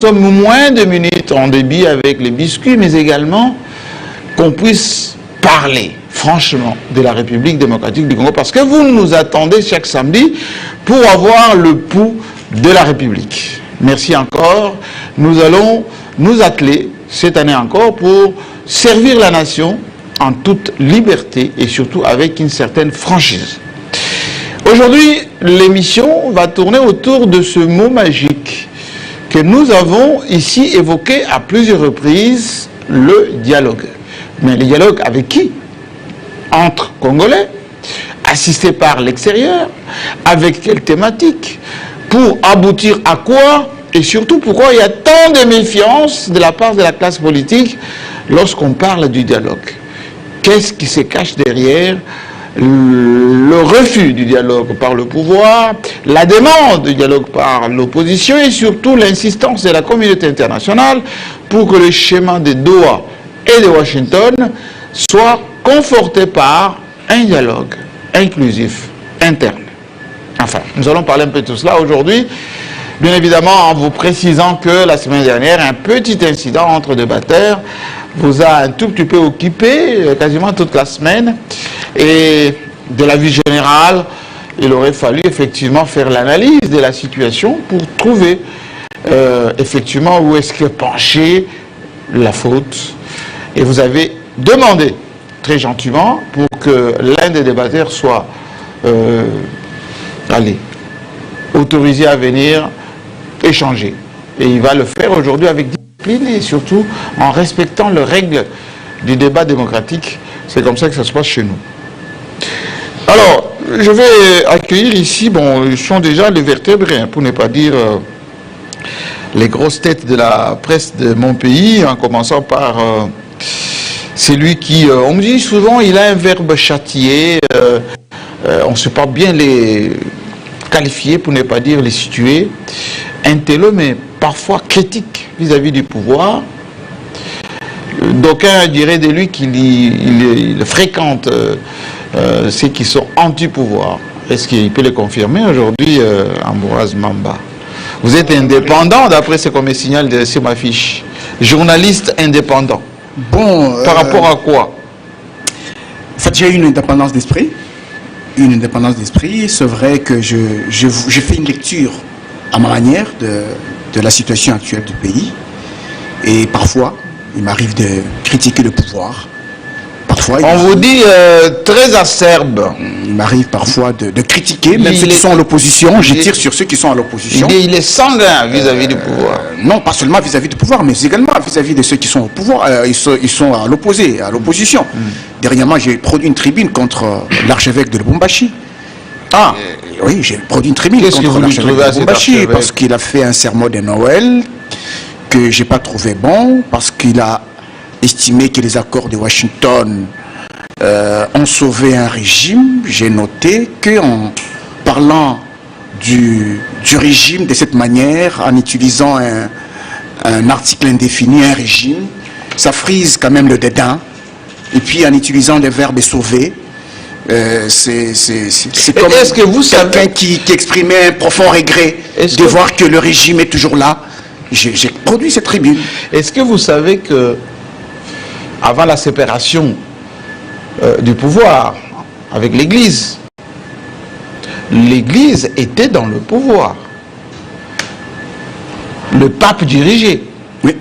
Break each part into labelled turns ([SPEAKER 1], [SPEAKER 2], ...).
[SPEAKER 1] sommes moins de minutes en débit avec les biscuits, mais également qu'on puisse parler franchement de la République démocratique du Congo, parce que vous nous attendez chaque samedi pour avoir le pouls de la République. Merci encore. Nous allons nous atteler cette année encore pour servir la nation en toute liberté et surtout avec une certaine franchise. Aujourd'hui, l'émission va tourner autour de ce mot magique que nous avons ici évoqué à plusieurs reprises, le dialogue. Mais le dialogue avec qui? Entre Congolais, assisté par l'extérieur, avec quelle thématique? Pour aboutir à quoi? Et surtout, pourquoi il y a tant de méfiance de la part de la classe politique lorsqu'on parle du dialogue? Qu'est-ce qui se cache derrière le refus du dialogue par le pouvoir, la demande du dialogue par l'opposition et surtout l'insistance de la communauté internationale pour que le schéma de Doha et de Washington soit conforté par un dialogue inclusif interne? Enfin, nous allons parler un peu de tout cela aujourd'hui, bien évidemment en vous précisant que la semaine dernière, un petit incident entre débatteurs vous a un tout petit peu occupé, quasiment toute la semaine, et de la vie générale, il aurait fallu effectivement faire l'analyse de la situation pour trouver effectivement où est-ce que penchait la faute. Et vous avez demandé très gentiment pour que l'un des débatteurs soit autorisé à venir échanger. Et il va le faire aujourd'hui avec discipline et surtout en respectant les règles du débat démocratique. C'est comme ça que ça se passe chez nous. Alors, je vais accueillir ici, bon, ils sont déjà les vertébrés, pour ne pas dire les grosses têtes de la presse de mon pays, en commençant par celui qui, on me dit souvent, il a un verbe châtié, on ne sait pas bien les qualifier, pour ne pas dire les situer, intello, mais parfois critique vis-à-vis du pouvoir. D'aucuns diraient de lui qu'il fréquente ceux qui sont anti-pouvoir. Est-ce qu'il peut le confirmer aujourd'hui, Ambroise Mamba? Vous êtes indépendant, d'après ce qu'on me signale sur ma fiche. Journaliste indépendant.
[SPEAKER 2] Bon,
[SPEAKER 1] par rapport à quoi?
[SPEAKER 2] En fait, j'ai une indépendance d'esprit. Une indépendance d'esprit. C'est vrai que je fais une lecture à ma manière de la situation actuelle du pays. Et parfois, il m'arrive de critiquer le pouvoir. Parfois,
[SPEAKER 1] on vous dit très acerbe.
[SPEAKER 2] Il m'arrive parfois de critiquer, même ceux qui sont à l'opposition. Je tire sur ceux qui sont à l'opposition.
[SPEAKER 1] Il est sanguin vis-à-vis du pouvoir.
[SPEAKER 2] Non, pas seulement vis-à-vis du pouvoir, mais également vis-à-vis de ceux qui sont au pouvoir. Ils sont à l'opposé, à l'opposition. Dernièrement, j'ai produit une tribune contre l'archevêque de Lubumbashi. Ah oui, j'ai produit une tribune contre l'archevêque de Lubumbashi parce qu'il a fait un sermon de Noël que j'ai pas trouvé bon, parce qu'il a estimé que les accords de Washington ont sauvé un régime. J'ai noté qu'en parlant du régime de cette manière, en utilisant un article indéfini, un régime, ça frise quand même le dédain. Et puis en utilisant des verbes sauvés, c'est comme quelqu'un qui exprimait un profond regret de voir que le régime est toujours là. J'ai produit cette tribune.
[SPEAKER 1] Est-ce que vous savez que avant la séparation du pouvoir avec l'Église, l'Église était dans le pouvoir. Le pape dirigeait.
[SPEAKER 2] Oui.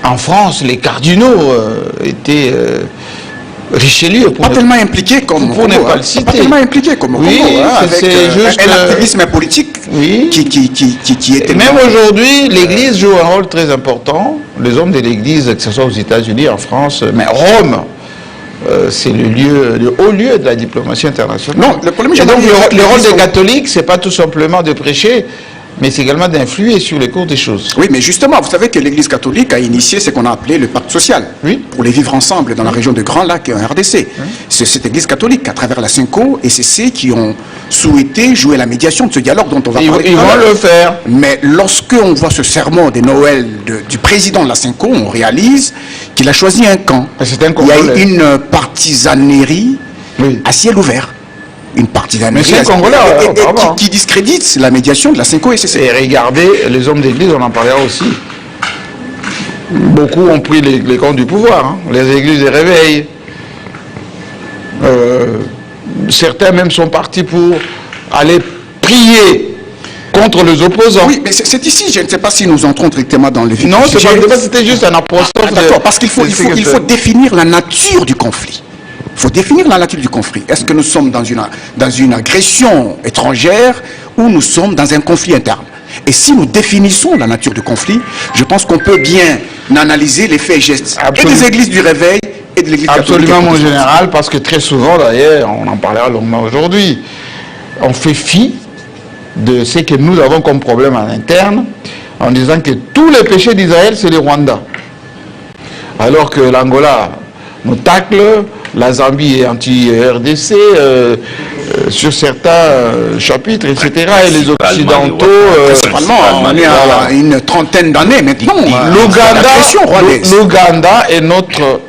[SPEAKER 1] En France, les cardinaux étaient Richelieu.
[SPEAKER 2] Pas tellement impliqué comme
[SPEAKER 1] pour ne pas le citer.
[SPEAKER 2] Pas tellement impliqué comme
[SPEAKER 1] oui,
[SPEAKER 2] c'est juste un activisme politique qui était...
[SPEAKER 1] Même aujourd'hui, l'Église joue un rôle très important. Les hommes de l'Église, que ce soit aux États-Unis, en France, mais Rome, c'est le haut lieu de la diplomatie internationale.
[SPEAKER 2] Non, le problème,
[SPEAKER 1] et donc le rôle des catholiques, c'est pas tout simplement de prêcher, mais c'est également d'influer sur les cours des choses.
[SPEAKER 2] Oui, mais justement, vous savez que l'Église catholique a initié ce qu'on a appelé le pacte social, pour les vivre ensemble dans la région de Grand Lac et en RDC. C'est cette Église catholique, à travers la Cinco et CC, qui ont souhaité jouer la médiation de ce dialogue dont on va parler.
[SPEAKER 1] Ils vont le faire.
[SPEAKER 2] Mais lorsque on voit ce sermon de Noël du président de la Cinco, on réalise qu'il a choisi un camp.
[SPEAKER 1] Il
[SPEAKER 2] y a une partisanerie à ciel ouvert. une partisanerie
[SPEAKER 1] Mais c'est Congolais,
[SPEAKER 2] qui discrédite la médiation de la CENCO-SCC.
[SPEAKER 1] Et regardez, les hommes d'église, on en parlera aussi. Beaucoup ont pris les comptes du pouvoir, hein. Les églises des réveils. Certains même sont partis pour aller prier contre les opposants.
[SPEAKER 2] Oui, mais c'est ici, je ne sais pas si nous entrons directement dans le vif.
[SPEAKER 1] Non, c'était juste un apostrophe.
[SPEAKER 2] D'accord, parce qu'il faut définir la nature du conflit. Il faut définir la nature du conflit. Est-ce que nous sommes dans une agression étrangère ou nous sommes dans un conflit interne? Et si nous définissons la nature du conflit, je pense qu'on peut bien analyser les faits et gestes et des églises du réveil et de l'église catholique.
[SPEAKER 1] Absolument, mon général, parce que très souvent, d'ailleurs, on en parlera longuement aujourd'hui, on fait fi de ce que nous avons comme problème en interne, en disant que tous les péchés d'Israël, c'est le Rwanda. Alors que l'Angola nous tacle, la Zambie est anti-RDC, sur certains chapitres, etc. Et les Occidentaux...
[SPEAKER 2] principalement, on est à une trentaine d'années maintenant.
[SPEAKER 1] L'Ouganda est notre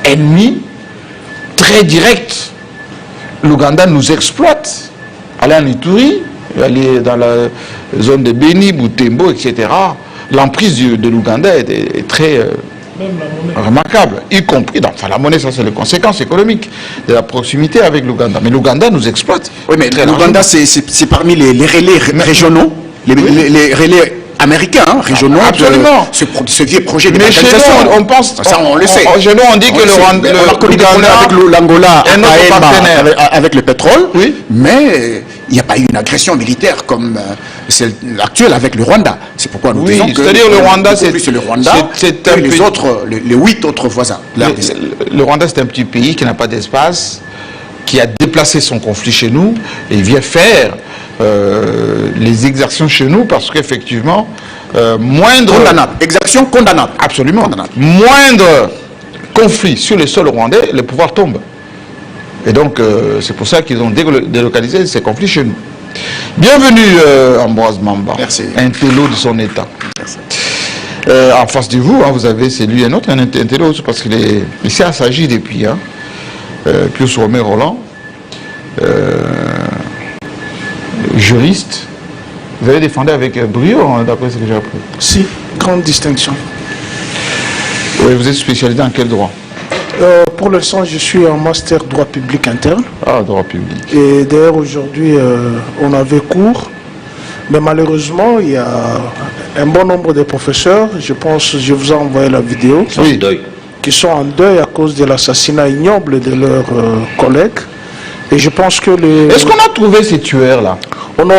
[SPEAKER 1] ennemi très direct. L'Ouganda nous exploite. Allez en Ituri, aller dans la zone de Beni, Butembo, etc. L'emprise de l'Ouganda est très remarquable, y compris, enfin la monnaie, ça c'est les conséquences économiques de la proximité avec l'Ouganda. Mais l'Ouganda nous exploite.
[SPEAKER 2] Oui, mais l'Ouganda c'est parmi les relais régionaux, les relais américains, régionaux,
[SPEAKER 1] absolument.
[SPEAKER 2] Ce vieux projet de
[SPEAKER 1] mais chez nous, on pense,
[SPEAKER 2] ça on le sait.
[SPEAKER 1] Chez nous, on dit que
[SPEAKER 2] l'Ouganda avec l'Angola avec le pétrole, oui. Mais il n'y a pas eu une agression militaire comme celle actuelle avec le Rwanda. C'est pourquoi nous disons que
[SPEAKER 1] c'est-à-dire le Rwanda, c'est
[SPEAKER 2] le Rwanda et les autres, les 8 autres voisins.
[SPEAKER 1] Le Rwanda, c'est un petit pays qui n'a pas d'espace, qui a déplacé son conflit chez nous et vient faire les exactions chez nous parce qu'effectivement, moindre...
[SPEAKER 2] Condamnable. Exaction condamnable.
[SPEAKER 1] Absolument. Condamnable. Moindre conflit sur le sol rwandais, le pouvoir tombe. Et donc, c'est pour ça qu'ils ont délocalisé ces conflits chez nous. Bienvenue, Ambroise Mamba.
[SPEAKER 2] Merci.
[SPEAKER 1] Un télo de son état.
[SPEAKER 2] Merci.
[SPEAKER 1] En face de vous, hein, vous avez, c'est lui et un autre, un télo, parce qu'il est ici à Sagi depuis, hein, Pius Romé Roland, juriste. Vous avez défendu avec brio, hein, d'après ce que j'ai appris.
[SPEAKER 3] Si, grande distinction.
[SPEAKER 1] Oui, vous êtes spécialisé en quel droit?
[SPEAKER 3] Pour l'instant, je suis en master droit public interne.
[SPEAKER 1] Ah, droit public.
[SPEAKER 3] Et d'ailleurs, aujourd'hui, on avait cours. Mais malheureusement, il y a un bon nombre de professeurs, je pense, je vous ai envoyé la vidéo,
[SPEAKER 1] oui,
[SPEAKER 3] qui sont en deuil à cause de l'assassinat ignoble de leurs collègues. Et je pense que les...
[SPEAKER 1] Est-ce qu'on a trouvé ces tueurs-là?
[SPEAKER 3] On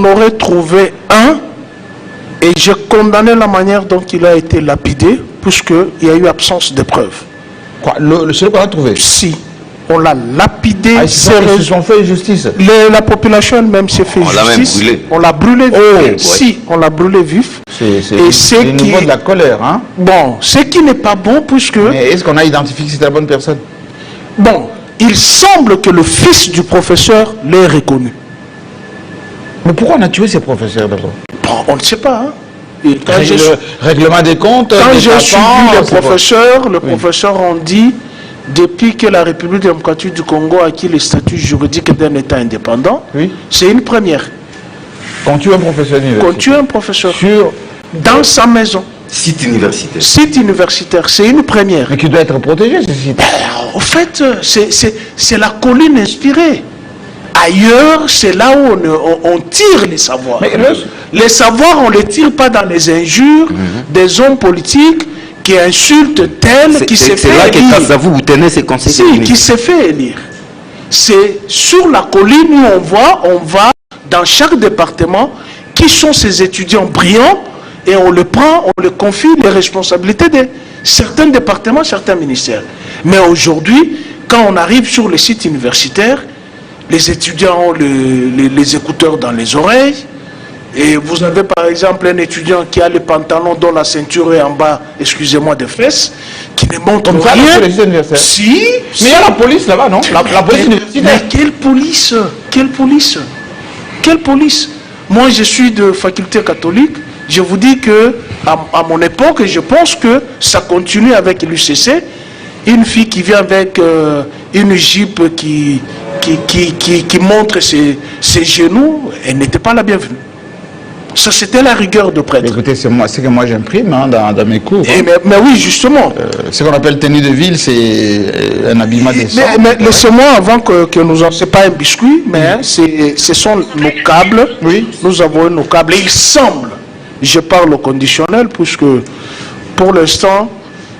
[SPEAKER 3] aurait trouvé un, et j'ai condamné la manière dont il a été lapidé, puisqu'il y a eu absence de preuves.
[SPEAKER 1] Quoi? Celui qu'on a trouvé?
[SPEAKER 3] Si. On l'a lapidé.
[SPEAKER 1] Ah, ils se sont fait justice.
[SPEAKER 3] La population elle-même s'est fait justice. On l'a brûlé vif. Si, on l'a brûlé vif.
[SPEAKER 1] C'est le niveau de la colère, hein?
[SPEAKER 3] Bon, ce qui n'est pas bon, puisque...
[SPEAKER 1] Mais est-ce qu'on a identifié que c'était la bonne personne?
[SPEAKER 3] Bon, il semble que le fils du professeur l'ait reconnu.
[SPEAKER 1] Mais pourquoi on a tué ces professeurs d'abord?
[SPEAKER 3] Bon, on ne sait pas, hein?
[SPEAKER 1] Le règlement des comptes.
[SPEAKER 3] Quand j'ai suivi le professeur ont dit, depuis que la République démocratique du Congo a acquis le statut juridique d'un État indépendant, oui, c'est une première.
[SPEAKER 1] Quand tu es un professeur universitaire.
[SPEAKER 3] Quand tu es un professeur. Dans sa maison.
[SPEAKER 4] Site universitaire.
[SPEAKER 3] Site universitaire, c'est une première.
[SPEAKER 1] Mais qui doit être protégé, ce site.
[SPEAKER 3] En fait, c'est la colline inspirée. Ailleurs, c'est là où on tire les savoirs. Mais les savoirs, on ne les tire pas dans les injures des hommes politiques qui insultent tel qui s'est fait élire.
[SPEAKER 4] C'est là que grâce à vous tenez ces conseils.
[SPEAKER 3] Si, qui s'est fait élire. C'est sur la colline où on va dans chaque département qui sont ces étudiants brillants et on le prend, on le confie les responsabilités de certains départements, certains ministères. Mais aujourd'hui, quand on arrive sur le site universitaire, les étudiants ont les écouteurs dans les oreilles. Et vous avez par exemple un étudiant qui a le pantalon dont la ceinture est en bas, excusez-moi, des fesses, qui ne montre
[SPEAKER 1] comme ça,
[SPEAKER 3] rien. Si.
[SPEAKER 1] Mais il y a la police là-bas, non? La police universitaire.
[SPEAKER 3] Mais quelle police? Quelle police? Quelle police? Moi, je suis de faculté catholique. Je vous dis que à mon époque, je pense que ça continue avec l'UCC. Une fille qui vient avec une jupe qui qui montre ses genoux, elle n'était pas la bienvenue. Ça, c'était la rigueur de prêtre.
[SPEAKER 1] Écoutez, c'est que moi j'imprime hein, dans mes cours.
[SPEAKER 3] Et mais oui, justement.
[SPEAKER 1] Ce qu'on appelle tenue de ville, c'est un habillement décent.
[SPEAKER 3] Mais laissez-moi, avant que nous en... C'est pas un biscuit, mais ce sont nos câbles.
[SPEAKER 1] Oui.
[SPEAKER 3] Nous avons nos câbles. Et il semble, je parle au conditionnel, puisque pour l'instant,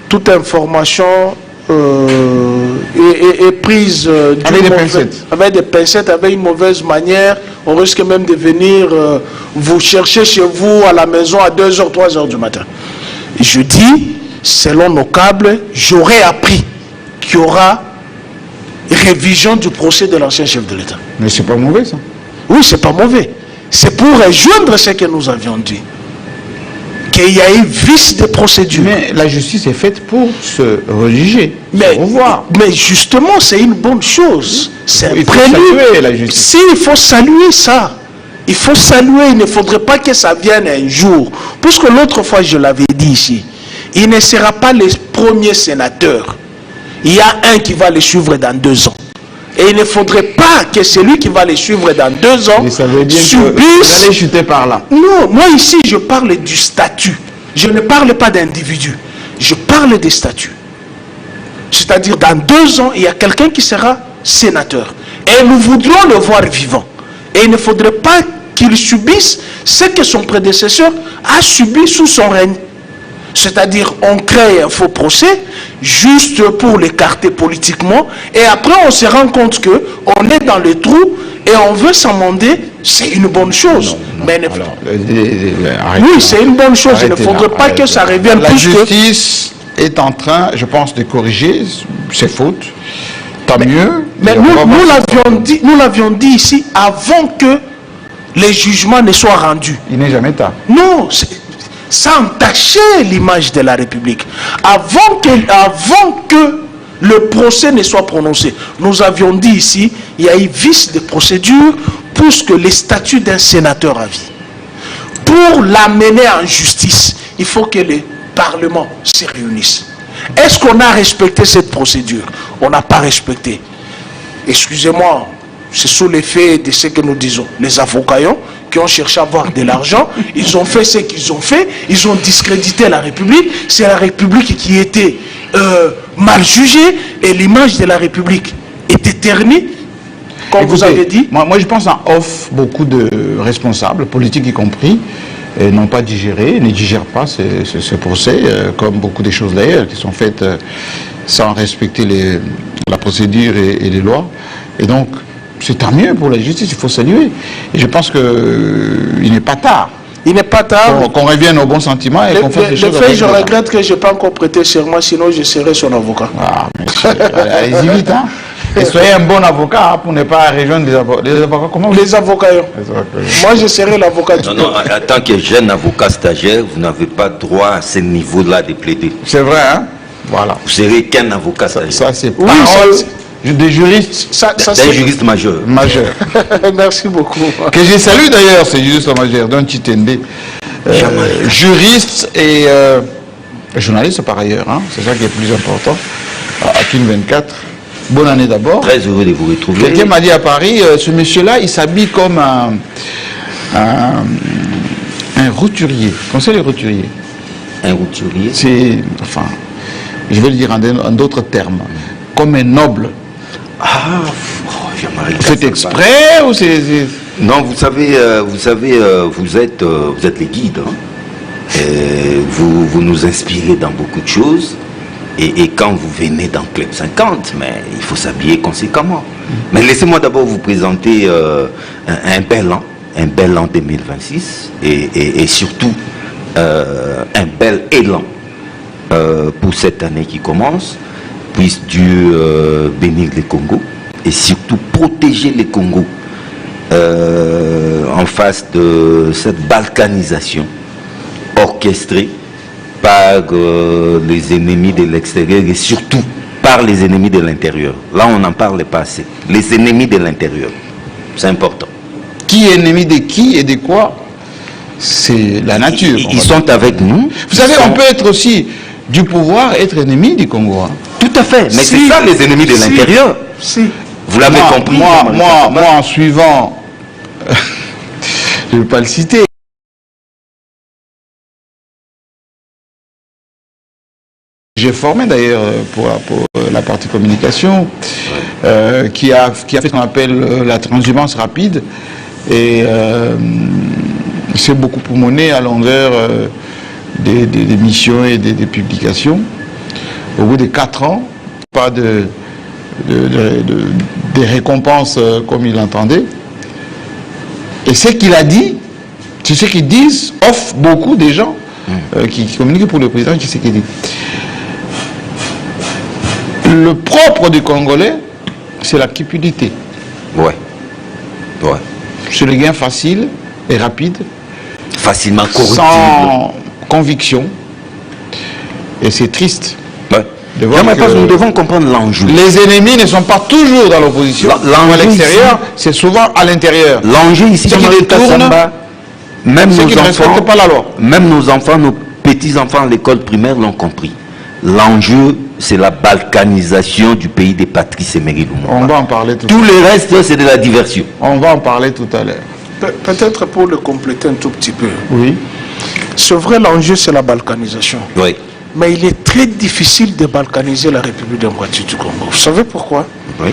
[SPEAKER 3] toute information est prise
[SPEAKER 1] avec des pincettes.
[SPEAKER 3] Avec des pincettes, avec une mauvaise manière. On risque même de venir vous chercher chez vous à la maison à 2h, 3h du matin. Je dis, selon nos câbles, j'aurais appris qu'il y aura révision du procès de l'ancien chef de l'État.
[SPEAKER 1] Mais c'est pas mauvais ça.
[SPEAKER 3] Oui, c'est pas mauvais. C'est pour rejoindre ce que nous avions dit. Qu'il y a eu vice de procédure.
[SPEAKER 1] Mais la justice est faite pour se religer, se revoir.
[SPEAKER 3] Mais justement, c'est une bonne chose. C'est un
[SPEAKER 1] Il faut
[SPEAKER 3] prélude.
[SPEAKER 1] saluer la justice.
[SPEAKER 3] Si, il faut saluer ça. Il faut saluer. Il ne faudrait pas que ça vienne un jour. Puisque l'autre fois, je l'avais dit ici, il ne sera pas le premier sénateur. Il y a un qui va le suivre dans 2 ans. Et il ne faudrait pas que celui qui va les suivre dans 2 ans subisse...
[SPEAKER 1] Allez chuter par là.
[SPEAKER 3] Non, moi ici je parle du statut. Je ne parle pas d'individu. Je parle des statuts. C'est-à-dire dans 2 ans, il y a quelqu'un qui sera sénateur. Et nous voudrions le voir vivant. Et il ne faudrait pas qu'il subisse ce que son prédécesseur a subi sous son règne. C'est-à-dire, on crée un faux procès juste pour l'écarter politiquement, et après on se rend compte qu'on est dans le trou et on veut s'amender. C'est une bonne chose. Mais oui, c'est une bonne chose. Il ne faudrait pas que ça revienne.
[SPEAKER 1] La justice est en train, je pense, de corriger ses fautes. Tant mieux.
[SPEAKER 3] Mais nous l'avions dit ici avant que les jugements ne soient rendus.
[SPEAKER 1] Il n'est jamais tard.
[SPEAKER 3] Non, ça entachait l'image de la République. Avant que le procès ne soit prononcé, nous avions dit ici, il y a eu vice de procédure puisque les statuts d'un sénateur à vie. Pour l'amener en justice, il faut que le Parlement se réunisse. Est-ce qu'on a respecté cette procédure? On n'a pas respecté. Excusez-moi, c'est sous l'effet de ce que nous disons. Les avocats qui ont cherché à avoir de l'argent, ils ont fait ce qu'ils ont fait, ils ont discrédité la République. C'est la République qui était mal jugée et l'image de la République était ternie, comme vous avez dit.
[SPEAKER 1] Moi, je pense en off, beaucoup de responsables, politiques y compris, n'ont pas digéré, ne digèrent pas ce procès, comme beaucoup de choses d'ailleurs qui sont faites sans respecter la procédure et les lois. Et donc, c'est tant mieux pour la justice, il faut saluer. Et je pense qu'il n'est pas tard.
[SPEAKER 3] Il n'est pas tard.
[SPEAKER 1] Qu'on revienne au bon sentiment et qu'on fasse des choses.
[SPEAKER 3] Le fait, je regrette que je n'ai pas encore prêté serment, sinon je serai son avocat.
[SPEAKER 1] Ah, monsieur, allez-y vite, hein. Et soyez un bon avocat hein, pour ne pas rejoindre les avocats. Comment
[SPEAKER 3] les avocats. Moi, je serai l'avocat du peuple.
[SPEAKER 4] Non, en tant que jeune avocat stagiaire, vous n'avez pas droit à ce niveau-là de plaider.
[SPEAKER 1] C'est vrai, hein. Voilà.
[SPEAKER 4] Vous serez qu'un avocat stagiaire.
[SPEAKER 1] Ça, c'est
[SPEAKER 3] oui,
[SPEAKER 1] des juristes.
[SPEAKER 4] D'un juriste majeur.
[SPEAKER 3] Merci beaucoup.
[SPEAKER 1] Que je salue d'ailleurs, c'est juriste majeur, d'un Titende. Juriste et journaliste par ailleurs, hein. C'est ça qui est plus important. À Kin 24. Bonne année d'abord.
[SPEAKER 4] Très heureux de vous retrouver.
[SPEAKER 1] Quelqu'un m'a dit à Paris, ce monsieur-là, il s'habille comme un roturier. Comment c'est les roturiers?
[SPEAKER 4] Un roturier?
[SPEAKER 1] C'est, enfin, je vais le dire en d'autres termes, comme un noble.
[SPEAKER 4] Ah,
[SPEAKER 1] c'est exprès ou c'est...
[SPEAKER 4] Non, vous savez, vous êtes les guides. Hein. Vous nous inspirez dans beaucoup de choses. Et quand vous venez dans Club 50, mais il faut s'habiller conséquemment. Mais laissez-moi d'abord vous présenter un bel an 2026, et surtout un bel élan pour cette année qui commence. Puisse Dieu bénir les Congos et surtout protéger les Congos en face de cette balkanisation orchestrée par les ennemis de l'extérieur et surtout par les ennemis de l'intérieur. Là, on n'en parle pas assez. Les ennemis de l'intérieur, c'est important.
[SPEAKER 1] Qui est ennemi de qui et de quoi? C'est la nature.
[SPEAKER 4] Ils sont avec nous.
[SPEAKER 1] Vous savez, on peut être aussi du pouvoir, être ennemi du Congo. Hein.
[SPEAKER 4] Tout à fait. Mais c'est ça les ennemis de l'intérieur.
[SPEAKER 3] Si.
[SPEAKER 4] Vous l'avez compris.
[SPEAKER 1] Moi, en suivant, je ne vais pas le citer. J'ai formé d'ailleurs pour la partie communication, qui a fait ce qu'on appelle la transhumance rapide, et c'est beaucoup promené à longueur des missions et des publications. Au bout de 4 ans, pas des récompenses comme il entendait. Et ce qu'il a dit, c'est ce qu'ils disent, offre beaucoup des gens qui communiquent pour le président, c'est ce qu'il dit. Le propre du Congolais, c'est la cupidité.
[SPEAKER 4] Ouais.
[SPEAKER 1] C'est le gain facile et rapide.
[SPEAKER 4] Facilement corruptible.
[SPEAKER 1] Sans conviction. Et c'est triste.
[SPEAKER 4] Ouais.
[SPEAKER 1] De voir que
[SPEAKER 4] nous devons comprendre l'enjeu.
[SPEAKER 1] les ennemis ne sont pas toujours dans l'opposition. Ou à l'extérieur, c'est souvent à l'intérieur.
[SPEAKER 4] L'enjeu ici,
[SPEAKER 1] ceux qui détournent,
[SPEAKER 4] même
[SPEAKER 1] ceux
[SPEAKER 4] nos
[SPEAKER 1] qui ne
[SPEAKER 4] enfants,
[SPEAKER 1] respectent pas la loi.
[SPEAKER 4] même nos enfants, nos petits-enfants à l'école primaire l'ont compris. L'enjeu, c'est la balkanisation du pays des Patrice Emery Lumumba.
[SPEAKER 1] On va en parler tout à
[SPEAKER 4] Tout
[SPEAKER 1] l'heure.
[SPEAKER 4] le reste, c'est de la diversion.
[SPEAKER 1] On va en parler tout à l'heure.
[SPEAKER 3] Peut-être pour le compléter un tout petit peu.
[SPEAKER 1] Oui.
[SPEAKER 3] C'est vrai, l'enjeu, c'est la balkanisation.
[SPEAKER 4] Oui.
[SPEAKER 3] Mais il est très difficile de balkaniser la République démocratique du Congo. Vous savez pourquoi?
[SPEAKER 4] Oui.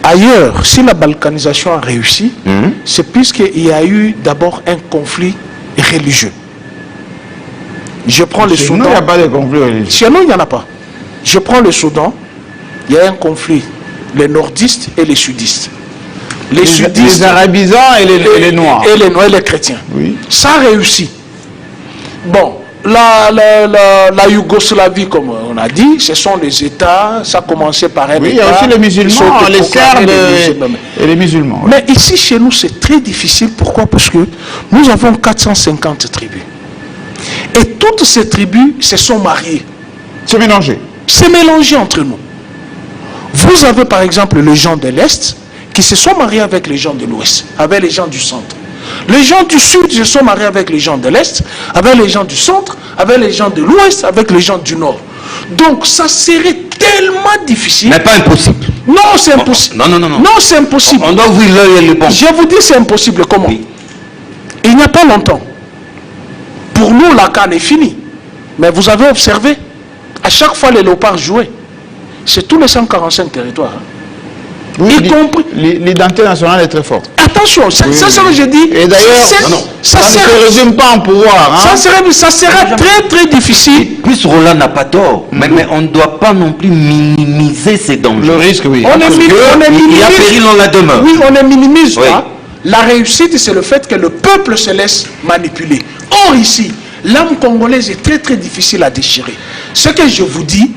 [SPEAKER 3] Ailleurs, si la balkanisation a réussi, c'est puisqu'il y a eu d'abord un conflit religieux. Je prends le
[SPEAKER 1] Sinon,
[SPEAKER 3] Soudan.
[SPEAKER 1] il n'y a pas de conflit religieux.
[SPEAKER 3] Sinon, il n'y en a pas. Je prends le Soudan. Il y a un conflit. Les nordistes et les sudistes.
[SPEAKER 1] Les arabisants et les noirs.
[SPEAKER 3] Et les noirs et les chrétiens.
[SPEAKER 1] Oui.
[SPEAKER 3] Ça a réussi. Bon, la Yougoslavie, comme on a dit, ce sont les États. Ça a commencé par un
[SPEAKER 1] Oui,
[SPEAKER 3] État.
[SPEAKER 1] il y a aussi les musulmans, les Serbes et les musulmans. Oui.
[SPEAKER 3] Mais ici, chez nous, c'est très difficile. Pourquoi? Parce que nous avons 450 tribus. Et toutes ces tribus se sont mariées.
[SPEAKER 1] C'est mélangé.
[SPEAKER 3] C'est mélangé entre nous. Vous avez par exemple les gens de l'Est qui se sont mariés avec les gens de l'Ouest, avec les gens du centre. Les gens du Sud se sont mariés avec les gens de l'Est, avec les gens du centre, avec les gens de l'Ouest, avec les gens du Nord. Donc ça serait tellement difficile.
[SPEAKER 4] Mais pas impossible.
[SPEAKER 3] Non, c'est impossible.
[SPEAKER 4] Non.
[SPEAKER 3] Non, c'est impossible.
[SPEAKER 4] On doit ouvrir l'œil et le bon.
[SPEAKER 3] Je vous dis c'est impossible. Comment?
[SPEAKER 4] Oui.
[SPEAKER 3] Il n'y a pas longtemps. Pour nous, la canne est finie. Mais vous avez observé, à chaque fois les léopards jouaient, c'est tous les 145 territoires.
[SPEAKER 1] Oui,
[SPEAKER 3] y compris.
[SPEAKER 1] L'identité nationale est très forte.
[SPEAKER 3] Attention, c'est ce que je dis.
[SPEAKER 1] Et d'ailleurs, ça ne se résume pas en pouvoir. Hein.
[SPEAKER 3] Ça sera très très difficile.
[SPEAKER 4] Plus Roland n'a pas tort, mais on ne doit pas non plus minimiser ces dangers.
[SPEAKER 1] Le risque, oui.
[SPEAKER 3] On est
[SPEAKER 4] Il y a péril en la demeure.
[SPEAKER 3] Oui, on ne minimise
[SPEAKER 4] Oui.
[SPEAKER 3] pas. La réussite, c'est le fait que le peuple se laisse manipuler. Or ici, l'âme congolaise est très très difficile à déchirer. Ce que je vous dis,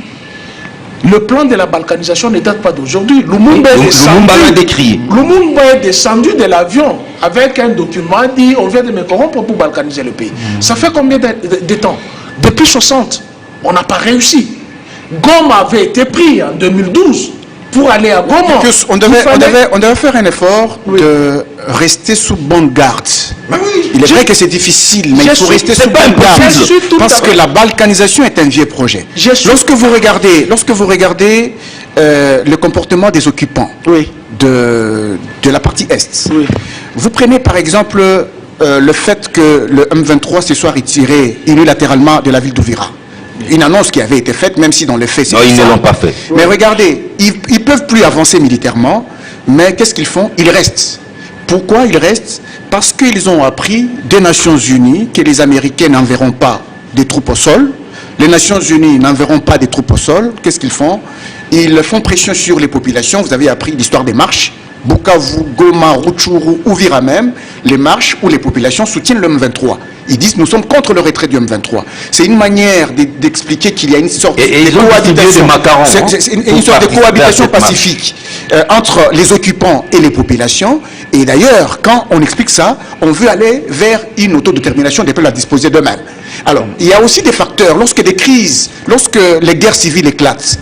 [SPEAKER 3] le plan de la balkanisation ne date pas d'aujourd'hui. Lumumba
[SPEAKER 4] l'a décrié.
[SPEAKER 3] Lumumba est descendu de l'avion avec un document dit on vient de me corrompre pour balkaniser le pays. Ça fait combien de temps? Depuis 60, on n'a pas réussi. Goma avait été pris en 2012 pour aller à Goma.
[SPEAKER 2] On devait faire un effort de rester sous bonne garde. Il est vrai que c'est difficile, mais il faut rester sous bonne garde. Parce que la balkanisation est un vieux projet. Lorsque vous regardez le comportement des occupants de la partie Est, vous prenez par exemple le fait que le M23 se soit retiré unilatéralement de la ville d'Ouvira. Une annonce qui avait été faite, même si dans les faits c'est
[SPEAKER 4] non, ils ne l'ont pas fait.
[SPEAKER 2] Mais regardez, ils ne peuvent plus avancer militairement, mais qu'est-ce qu'ils font? Ils restent. Pourquoi ils restent? Parce qu'ils ont appris des Nations Unies que les Américains n'enverront pas des troupes au sol. Les Nations Unies n'enverront pas des troupes au sol. Qu'est-ce qu'ils font? Ils font pression sur les populations. Vous avez appris l'histoire des marches. Bukavu, Goma, Rutshuru, Uvira même, les marches où les populations soutiennent le M23. Ils disent nous sommes contre le retrait du M23. C'est une manière d'expliquer qu'il y a une sorte de cohabitation, une sorte de cohabitation pacifique entre les occupants et les populations. Et d'ailleurs, quand on explique ça, on veut aller vers une autodétermination des peuples à disposer d'eux-mêmes. Alors, il y a aussi des facteurs, lorsque des crises, lorsque les guerres civiles éclatent,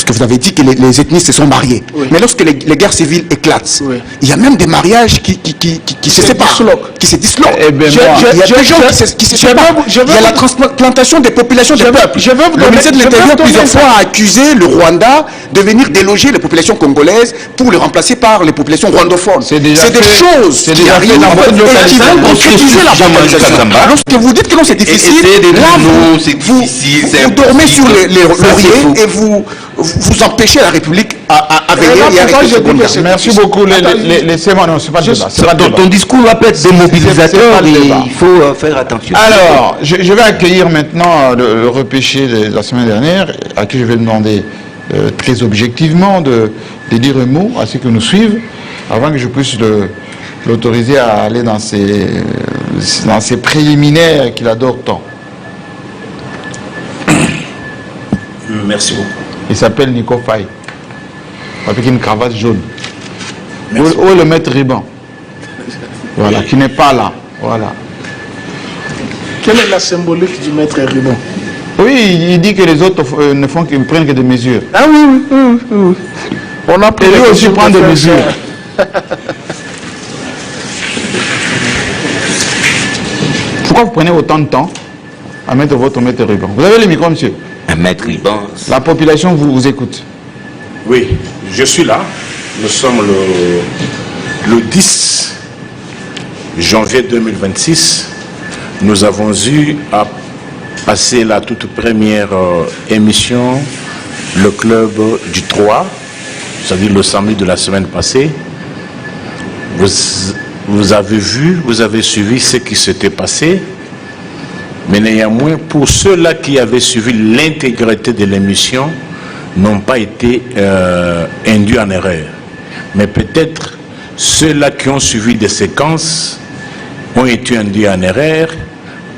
[SPEAKER 2] que vous avez dit que les ethnies se sont mariées.
[SPEAKER 3] Oui.
[SPEAKER 2] Mais lorsque les guerres civiles éclatent,
[SPEAKER 3] Oui.
[SPEAKER 2] il y a même des mariages qui se séparent, qui se disloquent.
[SPEAKER 1] Eh bien,
[SPEAKER 2] Il y a des gens qui se séparent. Il y a la transplantation des populations des peuples. Le ministère de l'Intérieur plusieurs fois a accusé le Rwanda de venir déloger les populations congolaises pour les remplacer par les populations rwandophones.
[SPEAKER 1] C'est
[SPEAKER 2] des
[SPEAKER 1] déjà fait.
[SPEAKER 2] choses
[SPEAKER 1] C'est
[SPEAKER 2] qui
[SPEAKER 1] déjà
[SPEAKER 2] arrivent
[SPEAKER 1] fait dans votre
[SPEAKER 2] et qui
[SPEAKER 1] localisation.
[SPEAKER 2] vont concrétiser la mondialisation. Lorsque vous dites que non, c'est difficile,
[SPEAKER 4] essayez de dire
[SPEAKER 2] là,
[SPEAKER 4] non, c'est difficile, c'est
[SPEAKER 2] vous dormez
[SPEAKER 4] impossible.
[SPEAKER 2] sur les
[SPEAKER 4] Ça, c'est
[SPEAKER 2] lauriers
[SPEAKER 4] faux.
[SPEAKER 2] et vous empêchez la République à veiller
[SPEAKER 3] là,
[SPEAKER 2] et à
[SPEAKER 3] pourquoi
[SPEAKER 2] arrêter
[SPEAKER 3] je
[SPEAKER 2] ce
[SPEAKER 3] dis que
[SPEAKER 2] bonheur.
[SPEAKER 3] c'est-
[SPEAKER 1] Merci beaucoup. Laissez-moi, non, c'est pas le débat. C'est pas le débat.
[SPEAKER 4] Ton discours va peut être
[SPEAKER 1] c'est
[SPEAKER 4] démobilisateur
[SPEAKER 1] pas le
[SPEAKER 4] et
[SPEAKER 1] débat.
[SPEAKER 4] il faut faire attention.
[SPEAKER 1] Alors, je vais accueillir maintenant le repêché de la semaine dernière, à qui je vais demander très objectivement de dire un mot à ceux qui nous suivent, avant que je puisse l'autoriser à aller dans ces préliminaires qu'il adore tant.
[SPEAKER 5] Merci beaucoup.
[SPEAKER 1] Il s'appelle Nico Faye, avec une cravate jaune. Où est le maître Riban? Voilà, qui n'est pas là. Voilà.
[SPEAKER 3] Quelle est la symbolique du maître Ribon?
[SPEAKER 1] Oui, il dit que les autres ne prennent que des mesures.
[SPEAKER 3] Ah oui. On a pris
[SPEAKER 1] Et lui
[SPEAKER 3] les
[SPEAKER 1] aussi
[SPEAKER 3] mesures
[SPEAKER 1] prend
[SPEAKER 3] de
[SPEAKER 1] des
[SPEAKER 3] faire
[SPEAKER 1] mesures.
[SPEAKER 3] ça.
[SPEAKER 1] Pourquoi vous prenez autant de temps à mettre votre maître Riban? Vous avez le micro, monsieur?
[SPEAKER 4] Un maître Riban,
[SPEAKER 1] La population vous écoute.
[SPEAKER 5] Oui, je suis là. Nous sommes le 10 janvier 2026. Nous avons eu à passer la toute première émission, le club du 3, c'est-à-dire le samedi de la semaine passée. Vous avez vu, vous avez suivi ce qui s'était passé. Mais néanmoins, pour ceux-là qui avaient suivi l'intégralité de l'émission, n'ont pas été induits en erreur. Mais peut-être ceux-là qui ont suivi des séquences ont été induits en erreur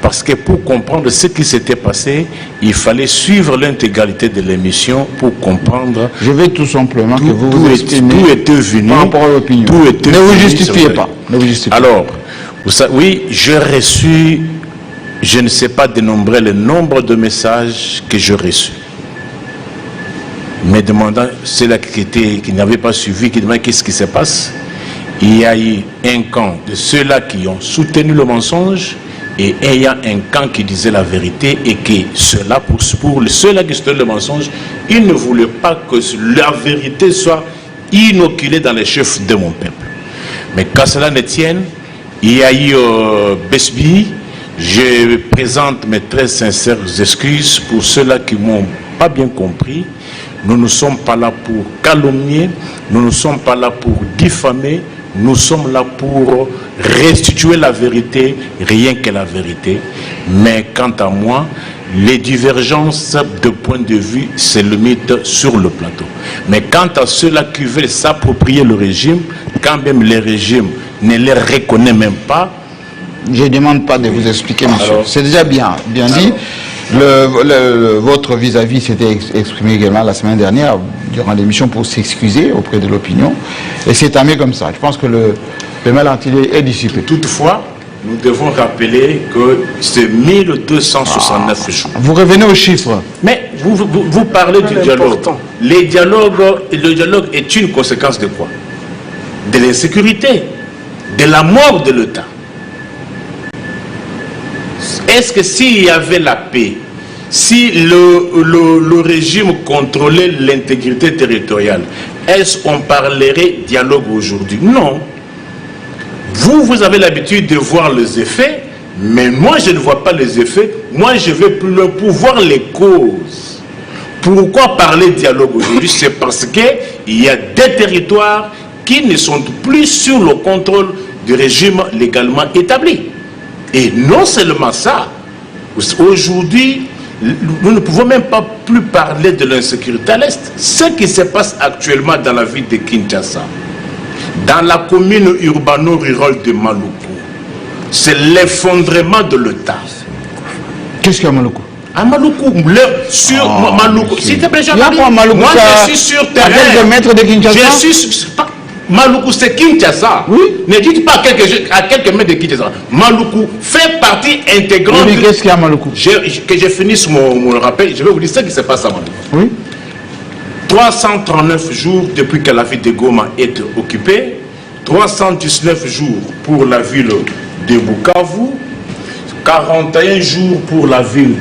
[SPEAKER 5] parce que pour comprendre ce qui s'était passé, il fallait suivre l'intégralité de l'émission pour comprendre
[SPEAKER 1] Je veux tout simplement que vous
[SPEAKER 5] d'où
[SPEAKER 1] vous
[SPEAKER 5] est-
[SPEAKER 1] exprimez
[SPEAKER 5] d'où était venu,
[SPEAKER 1] par rapport à l'opinion.
[SPEAKER 5] d'où était
[SPEAKER 1] Ne vous
[SPEAKER 5] venu,
[SPEAKER 1] justifiez
[SPEAKER 5] c'est
[SPEAKER 1] pas.
[SPEAKER 5] vrai.
[SPEAKER 1] Ne vous justifiez
[SPEAKER 5] Alors, vous savez, oui, j'ai reçu, je ne sais pas dénombrer le nombre de messages que j'ai reçus. Me demandant, ceux-là qui n'avaient pas suivi, qui demandaient qu'est-ce qui se passe. Il y a eu un camp de ceux-là qui ont soutenu le mensonge et il y a un camp qui disait la vérité et que ceux-là, pour ceux-là qui soutenaient le mensonge, ils ne voulaient pas que la vérité soit inoculée dans les chefs de mon peuple. Mais qu'à cela ne tienne, il y a eu Besbi. Je présente mes très sincères excuses pour ceux-là qui ne m'ont pas bien compris. Nous ne sommes pas là pour calomnier, nous ne sommes pas là pour diffamer, nous sommes là pour restituer la vérité, rien que la vérité. Mais quant à moi, les divergences de point de vue se limitent sur le plateau. Mais quant à ceux-là qui veulent s'approprier le régime, quand même le régime ne les reconnaît même pas.
[SPEAKER 1] Je ne demande pas de vous expliquer, monsieur. C'est déjà bien dit. Votre vis-à-vis s'était exprimé également la semaine dernière, durant l'émission, pour s'excuser auprès de l'opinion. Et c'est tamé comme ça. Je pense que le malentendu est dissipé.
[SPEAKER 5] Toutefois, nous devons rappeler que c'est 1269 jours.
[SPEAKER 1] Vous revenez aux chiffres.
[SPEAKER 5] Mais vous parlez du dialogue. Le dialogue est une conséquence de quoi? De l'insécurité, de la mort de l'État. Est-ce que s'il y avait la paix, si le régime contrôlait l'intégrité territoriale, est-ce qu'on parlerait dialogue aujourd'hui? Non. Vous avez l'habitude de voir les effets, mais moi je ne vois pas les effets. Moi je vais plus loin pour voir les causes. Pourquoi parler dialogue aujourd'hui? C'est parce qu'il y a des territoires qui ne sont plus sur le contrôle du régime légalement établi. Et non seulement ça, aujourd'hui, nous ne pouvons même pas plus parler de l'insécurité à l'Est. Ce qui se passe actuellement dans la ville de Kinshasa, dans la commune urbano-rurale de Maluku, c'est l'effondrement de l'État.
[SPEAKER 1] Qu'est-ce qu'il y a à Maluku?
[SPEAKER 5] À Maluku, Maluku. S'il te plaît,
[SPEAKER 1] Maluku,
[SPEAKER 5] moi je suis sur terrain.
[SPEAKER 1] À quelques mètres de Kinshasa?
[SPEAKER 5] Je suis Maluku, c'est Kinshasa.
[SPEAKER 1] Oui.
[SPEAKER 5] Ne dites pas à quelques mètres de Kinshasa. Maluku fait partie intégrante.
[SPEAKER 1] Oui, mais qu'est-ce qu'il y a à Maluku?
[SPEAKER 5] Que je finisse mon rappel, je vais vous dire ce qui se passe à Maluku.
[SPEAKER 1] Oui.
[SPEAKER 5] 339 jours depuis que la ville de Goma est occupée, 319 jours pour la ville de Bukavu, 41 jours pour la ville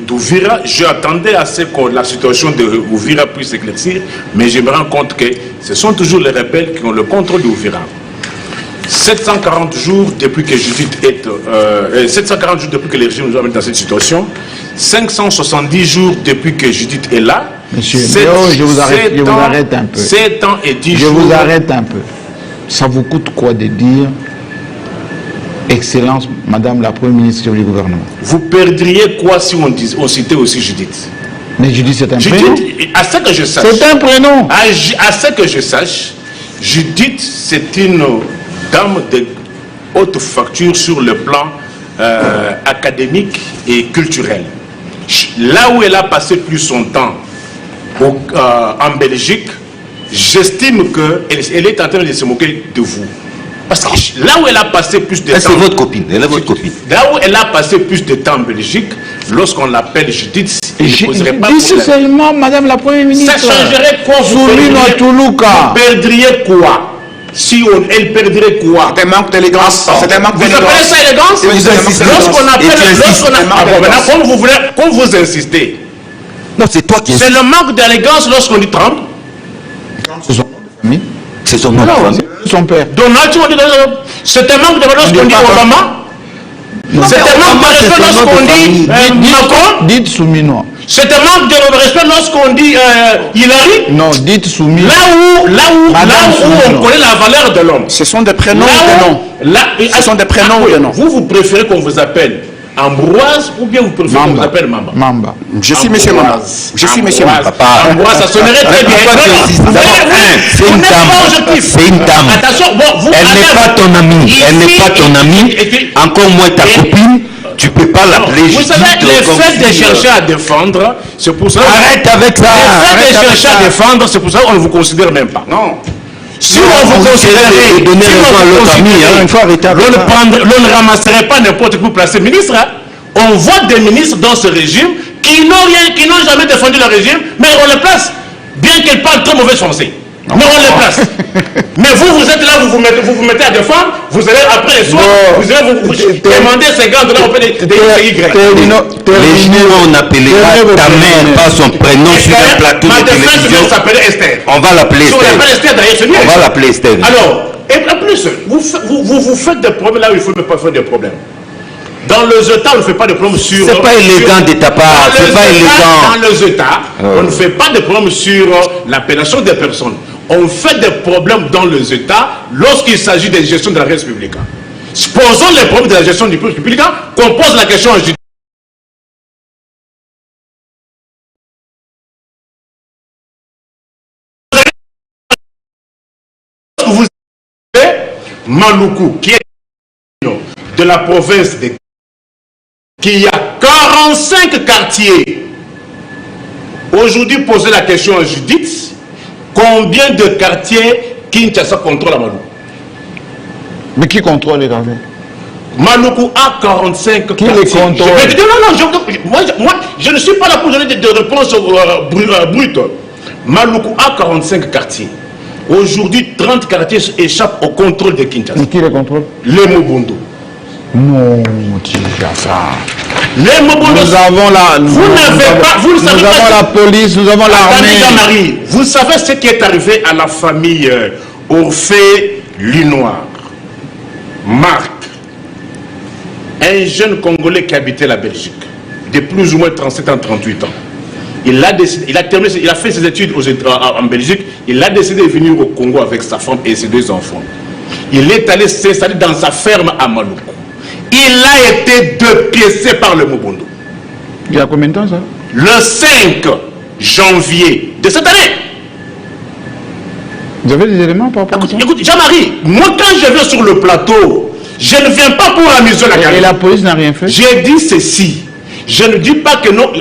[SPEAKER 5] d'Ouvira. J'attendais à ce que la situation de Ouvira puisse s'éclaircir, mais je me rends compte que ce sont toujours les rebelles qui ont le contrôle d'Ouvira. 740 jours depuis que Judith est... 740 jours depuis que les régimes nous ont mis dans cette situation. 570 jours depuis que Judith est là.
[SPEAKER 1] Monsieur, je vous arrête un peu.
[SPEAKER 5] 7 ans et 10 jours.
[SPEAKER 1] Je vous arrête un peu. Ça vous coûte quoi de dire Excellence, Madame la Première ministre du gouvernement?
[SPEAKER 5] Vous perdriez quoi si on citait aussi Judith?
[SPEAKER 1] Mais Judith, c'est un prénom.
[SPEAKER 5] À ce que je sache.
[SPEAKER 1] C'est un prénom.
[SPEAKER 5] À ce que je sache, Judith, c'est une dame de haute facture sur le plan académique et culturel. Là où elle a passé plus son temps en Belgique, j'estime qu'elle est en train de se moquer de vous. Parce que là où elle a passé plus de temps...
[SPEAKER 4] C'est votre copine, elle est votre copine.
[SPEAKER 5] Là où elle a passé plus de temps en Belgique, lorsqu'on l'appelle Judith, il ne poserait pas de problème.
[SPEAKER 1] Seulement, Madame la Première ministre.
[SPEAKER 5] Ça changerait quoi? Vous perdriez quoi? Si elle perdrait quoi?
[SPEAKER 2] C'est un manque d'élégance. C'est un manque d'élégance.
[SPEAKER 5] Vous appelez ça élégance?
[SPEAKER 2] Vous insistez.
[SPEAKER 5] Lorsqu'on appelle... Quand vous insistez...
[SPEAKER 4] Non, c'est toi qui
[SPEAKER 5] C'est le manque d'élégance lorsqu'on dit Trump.
[SPEAKER 1] C'est son nom de famille.
[SPEAKER 4] C'est son nom de famille.
[SPEAKER 1] Son père.
[SPEAKER 5] Donald Trump, c'est un manque de lorsqu'on dit Obama. C'est un manque de respect lorsqu'on dit Macron.
[SPEAKER 1] Dites Souminois.
[SPEAKER 5] C'est un manque de respect lorsqu'on dit Hillary.
[SPEAKER 1] Non, dites Soumi.
[SPEAKER 5] Là où on connaît la valeur de l'homme.
[SPEAKER 2] Ce sont des prénoms ou des noms? Ce sont des prénoms ou des noms?
[SPEAKER 5] Vous préférez qu'on vous appelle Ambroise ou bien vous préférez qu'on vous appelle Mamba?
[SPEAKER 1] Mamba.
[SPEAKER 2] Je suis monsieur Mamba. Je suis monsieur Mamba.
[SPEAKER 5] Ambroise, ça sonnerait très bien.
[SPEAKER 4] C'est une dame. C'est une dame.
[SPEAKER 5] Attention,
[SPEAKER 4] elle n'est pas ton amie. Elle n'est pas ton amie. Encore moins ta copine. Tu peux pas l'appeler.
[SPEAKER 5] Vous savez, le fait de chercher à défendre, c'est pour ça.
[SPEAKER 4] Arrête avec ça.
[SPEAKER 5] Le fait de chercher à défendre, c'est pour ça qu'on ne vous considère même pas.
[SPEAKER 2] Non.
[SPEAKER 5] Si on vous considérait,
[SPEAKER 4] donner raison à l'autre ami, il faut arrêter avec ça.
[SPEAKER 5] L'on ne ramasserait pas n'importe qui pour placer ministre. On voit des ministres dans ce régime qui n'ont jamais défendu le régime, mais on les place, bien qu'ils parlent très mauvais français. Mais on les place. Mais vous êtes là, vous vous mettez à défendre, vous allez après les soirs, vous allez vous demander ces gars de là, on fait des Y.
[SPEAKER 4] Les jours on appellera ta mère par son prénom sur un plateau de télévision. On va l'appeler Esther. On va l'appeler Esther.
[SPEAKER 5] Alors, et en plus, vous faites des problèmes là où il ne faut pas faire des problèmes. Dans les États, on ne fait pas de problème sur...
[SPEAKER 4] C'est pas élégant de ta part, c'est pas élégant.
[SPEAKER 5] Dans les États, on ne fait pas de problème sur l'appellation des personnes. On fait des problèmes dans les États lorsqu'il s'agit de gestion de la res publica. Posons les problèmes de la gestion du public, qu'on pose la question en justice. Vous avez Maluku, qui est de la province de... qui y a 45 quartiers. Aujourd'hui, posez la question à Judith, combien de quartiers Kinshasa contrôle à Maluku?
[SPEAKER 1] Mais qui contrôle les quartiers?
[SPEAKER 5] Maluku a 45
[SPEAKER 1] qui
[SPEAKER 5] quartiers.
[SPEAKER 1] Les contrôle?
[SPEAKER 5] Moi, je ne suis pas là pour donner des réponses brutes. Maluku a 45 quartiers. Aujourd'hui, 30 quartiers échappent au contrôle de Kinshasa.
[SPEAKER 1] Mais qui les contrôle?
[SPEAKER 5] Les Mobundo.
[SPEAKER 1] Non, tu as ça.
[SPEAKER 5] Les Mobundo.
[SPEAKER 1] Nous avons la...
[SPEAKER 5] Vous n'avez pas... Vous ne savez pas...
[SPEAKER 1] Nous avons la police, nous avons l'armée.
[SPEAKER 5] Vous savez ce qui est arrivé à la famille Orphée Linoir, Marc, un jeune Congolais qui habitait la Belgique, de plus ou moins 37 ans, 38 ans. Il a fait ses études en Belgique, il a décidé de venir au Congo avec sa femme et ses 2 enfants. Il est allé s'installer dans sa ferme à Maluku. Il a été dépiécé par le Mobundo.
[SPEAKER 1] Il y a combien de temps ça?
[SPEAKER 5] Le 5 janvier de cette année.
[SPEAKER 1] Vous avez des éléments par rapport à ça?
[SPEAKER 5] Écoute, Jean-Marie, moi quand je viens sur le plateau, je ne viens pas pour amuser la caméra.
[SPEAKER 1] Et la police n'a rien fait?
[SPEAKER 5] J'ai dit ceci. Je ne dis pas que non,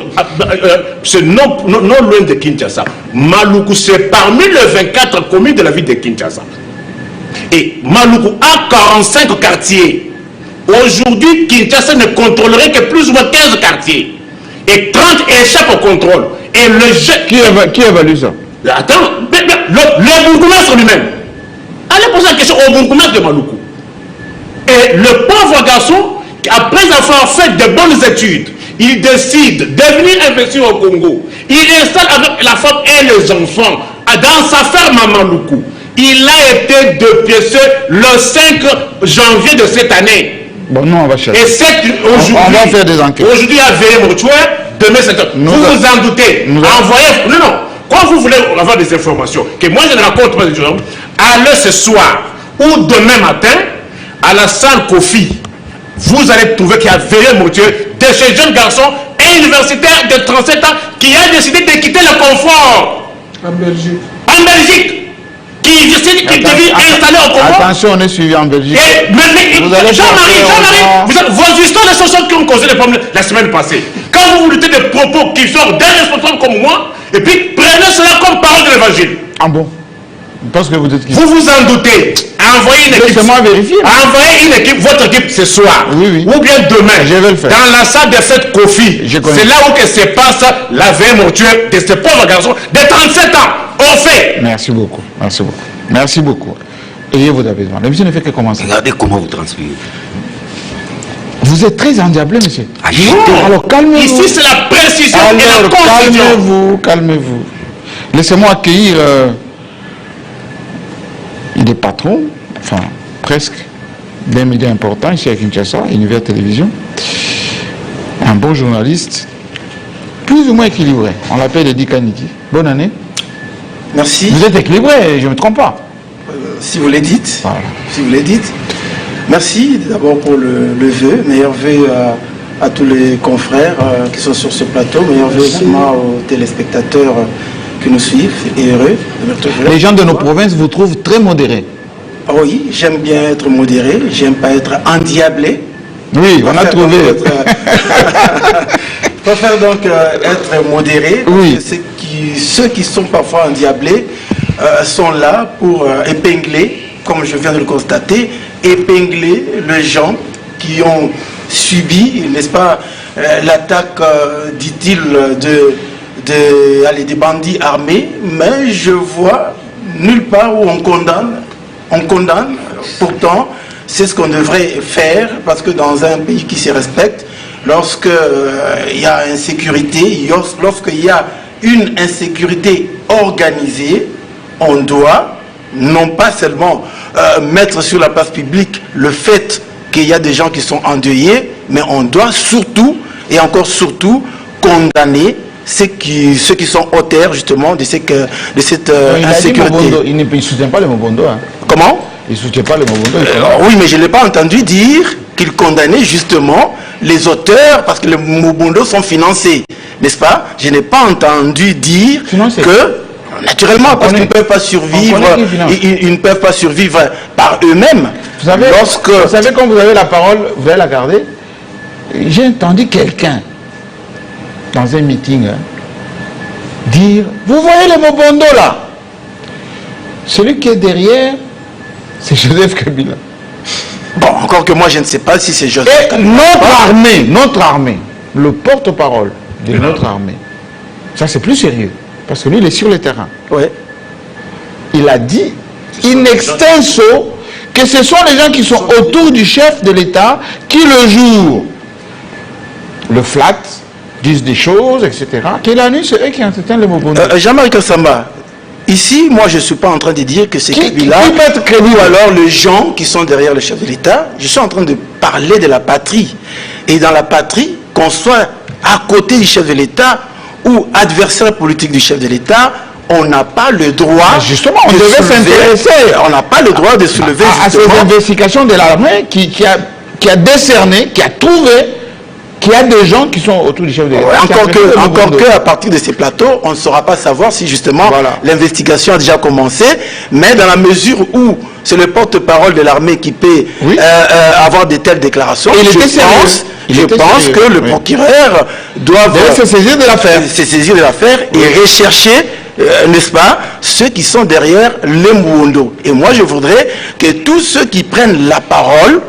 [SPEAKER 5] c'est non loin de Kinshasa. Maluku, c'est parmi les 24 communes de la ville de Kinshasa. Et Maluku a 45 quartiers. Aujourd'hui, Kinshasa ne contrôlerait que plus ou moins 15 quartiers. et 30 échappent au contrôle. Et le
[SPEAKER 1] Qui évalue ça?
[SPEAKER 5] Attends, le bourgmestre lui-même. Allez poser la question au bourgmestre de Maluku. Et le pauvre garçon, après avoir fait de bonnes études, il décide de venir investir au Congo. Il installe avec la femme et les enfants dans sa ferme à Maluku. Il a été dépiécé le 5 janvier de cette année.
[SPEAKER 1] Bon, nous, on va chercher.
[SPEAKER 5] Et aujourd'hui,
[SPEAKER 1] on va faire des enquêtes.
[SPEAKER 5] Aujourd'hui, il y a veillé mortuaire, demain, c'est... Vous vous en doutez. Envoyez... Non, non. Quand vous voulez avoir des informations, que moi, je ne raconte pas des gens, allez ce soir ou demain matin, à la salle Kofi, vous allez trouver qu'il y a veillé mortuaire de ce jeune garçon universitaire de 37 ans qui a décidé de quitter le confort.
[SPEAKER 3] En Belgique.
[SPEAKER 5] En Belgique. Qui devait installer au Congo.
[SPEAKER 1] Attention, on est suivi en Belgique.
[SPEAKER 5] Jean-Marie, vos histoires de chansons qui ont causé les problèmes la semaine passée. Quand vous vous luttez des propos qui sortent d'un responsable comme moi, et puis prenez cela comme parole de l'évangile.
[SPEAKER 1] Ah bon? Parce que vous êtes qui?
[SPEAKER 5] Vous vous en doutez. Envoyez une équipe.
[SPEAKER 1] Laissez-moi vérifier.
[SPEAKER 5] Envoyez une équipe, votre équipe ce soir.
[SPEAKER 1] Oui, oui.
[SPEAKER 5] Ou bien demain.
[SPEAKER 1] Je vais le faire.
[SPEAKER 5] Dans la salle de fête Kofi. C'est là où que se passe la veille mortuaire de ce pauvre garçon de 37 ans. On fait.
[SPEAKER 1] Merci beaucoup. Merci beaucoup. Merci beaucoup. Ayez vos apaisement. La mission ne fait que commencer.
[SPEAKER 4] Regardez comment vous transpirez.
[SPEAKER 1] Vous êtes très endiablé, monsieur. Alors calmez-vous.
[SPEAKER 5] Ici, c'est la précision et la confusion.
[SPEAKER 1] Calmez-vous, calmez-vous. Laissez-moi accueillir il est patron, enfin presque, d'un média important ici à Kinshasa, Univers Télévision. Un bon journaliste, plus ou moins équilibré. On l'appelle Eddie Kaniki. Bonne année.
[SPEAKER 2] Merci.
[SPEAKER 1] Vous êtes équilibré, je ne me trompe pas.
[SPEAKER 2] Si vous le dites.
[SPEAKER 1] Voilà.
[SPEAKER 2] Si vous le dites. Merci d'abord pour le vœu. Meilleurs vœux à tous les confrères qui sont sur ce plateau. Meilleurs vœux également aux téléspectateurs qui nous suivent et heureux.
[SPEAKER 1] Les gens de nos provinces vous trouvent très modérés.
[SPEAKER 2] Oui, j'aime bien être modéré. J'aime pas être endiablé.
[SPEAKER 1] Oui, on a trouvé.
[SPEAKER 2] Je préfère donc être modéré.
[SPEAKER 1] Oui.
[SPEAKER 2] Ceux qui sont parfois endiablés sont là pour épingler, comme je viens de le constater, épingler les gens qui ont subi, n'est-ce pas, l'attaque, dit-il, des bandits armés, mais je vois nulle part où on condamne. On condamne, pourtant, c'est ce qu'on devrait faire, parce que dans un pays qui se respecte, lorsqu'il y a insécurité, lorsqu'il y a une insécurité organisée, on doit non pas seulement mettre sur la place publique le fait qu'il y a des gens qui sont endeuillés, mais on doit surtout, et encore surtout, condamner ceux qui sont auteurs justement de cette insécurité.
[SPEAKER 1] Il ne soutient pas le Mobondo. Hein.
[SPEAKER 2] Comment?
[SPEAKER 1] Il ne soutient pas le Mobondo.
[SPEAKER 2] Oui, mais je ne l'ai pas entendu dire qu'il condamnait justement les auteurs parce que les Mobondo sont financés, n'est-ce pas? Je n'ai pas entendu dire que, naturellement, parce qu'ils ne peuvent pas survivre, ils ne peuvent pas survivre par eux-mêmes.
[SPEAKER 1] Vous savez, quand vous avez la parole, vous allez la garder. J'ai entendu quelqu'un dans un meeting dire, vous voyez le Mobondo là, celui qui est derrière, c'est Joseph Kabila.
[SPEAKER 2] Bon, encore que moi je ne sais pas si c'est Joseph
[SPEAKER 1] Et
[SPEAKER 2] Kabila.
[SPEAKER 1] notre armée, le porte-parole de notre armée, ça c'est plus sérieux, parce que lui il est sur le terrain.
[SPEAKER 2] Ouais.
[SPEAKER 1] Il a dit in extenso que ce sont les gens qui sont autour du chef de l'État qui le jour le flattent, disent des choses, etc. Que la nuit, c'est eux qui entretiennent le Mobondo.
[SPEAKER 2] Jean-Marie Kassamba, ici, moi, je ne suis pas en train de dire que c'est Kabila
[SPEAKER 1] qui peut être crédible
[SPEAKER 2] ou alors les gens qui sont derrière le chef de l'État. Je suis en train de parler de la patrie. Et dans la patrie, qu'on soit à côté du chef de l'État ou adversaire politique du chef de l'État, on n'a pas le droit.
[SPEAKER 1] Justement, on devait s'intéresser.
[SPEAKER 2] On n'a pas le droit de soulever
[SPEAKER 1] à ces investigations de l'armée qui a décerné, qui a trouvé qu'il y a des gens qui sont autour du chef de l'État.
[SPEAKER 2] Encore que à partir de ces plateaux, on ne saura pas savoir si justement l'investigation a déjà commencé, mais dans la mesure où c'est le porte-parole de l'armée qui peut avoir de telles déclarations, je pense que le procureur doit
[SPEAKER 1] se saisir de l'affaire.
[SPEAKER 2] Se saisir de l'affaire et rechercher, n'est-ce pas, ceux qui sont derrière les Mobondo. Et moi, je voudrais que tous ceux qui prennent la parole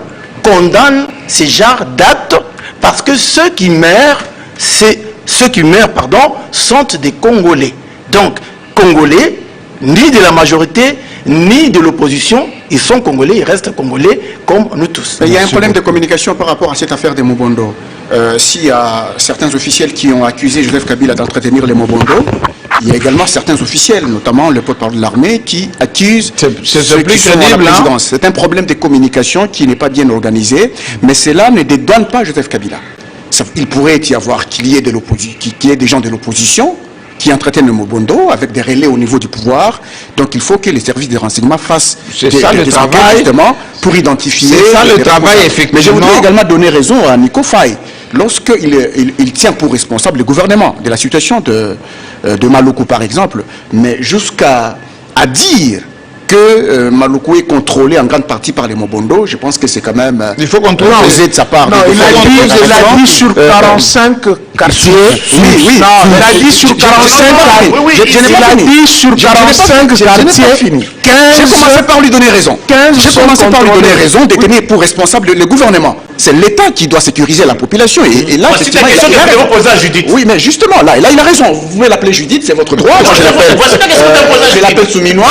[SPEAKER 2] condamnent ces genres d'actes, parce que ceux qui meurent, c'est
[SPEAKER 3] ceux qui meurent, pardon, sont des Congolais. Donc, Congolais, ni de la majorité, ni de l'opposition, ils sont Congolais, ils restent Congolais comme nous tous.
[SPEAKER 2] Il y a un problème de communication par rapport à cette affaire des Mobondo. S'il y a certains officiels qui ont accusé Joseph Kabila d'entretenir les Mobondo, il y a également certains officiels, notamment le porte-parole de l'armée, qui accusent ceux qui sont à la présidence. C'est un problème de communication qui n'est pas bien organisé, mais cela ne dédouane pas Joseph Kabila. Il pourrait y avoir qu'il y ait des gens de l'opposition qui entretiennent le Mobondo avec des relais au niveau du pouvoir. Donc il faut que les services de renseignement fassent des travail justement pour identifier.
[SPEAKER 1] C'est ça le travail, effectivement.
[SPEAKER 2] Mais je voudrais également donner raison à Nico Faye. Lorsqu'il tient pour responsable le gouvernement de la situation de Maluku par exemple, mais jusqu'à dire que Maluku est contrôlé en grande partie par les Mobondo, je pense que c'est quand même
[SPEAKER 1] il faut contrôler
[SPEAKER 2] de sa part.
[SPEAKER 3] Non, il a dit sur 45 quartiers.
[SPEAKER 2] Oui.
[SPEAKER 3] Non, il a dit sur 45 quartiers. Il a dit sur 45 quartiers.
[SPEAKER 2] J'ai commencé par lui donner raison. J'ai commencé par lui donner raison de tenir pour responsable le gouvernement. C'est l'État qui doit sécuriser la population. Et là,
[SPEAKER 5] c'est la question que vous posez à Judith.
[SPEAKER 2] Oui, mais justement, là, il a raison. Vous pouvez l'appeler Judith, c'est votre droit. Moi, je l'appelle Souminois.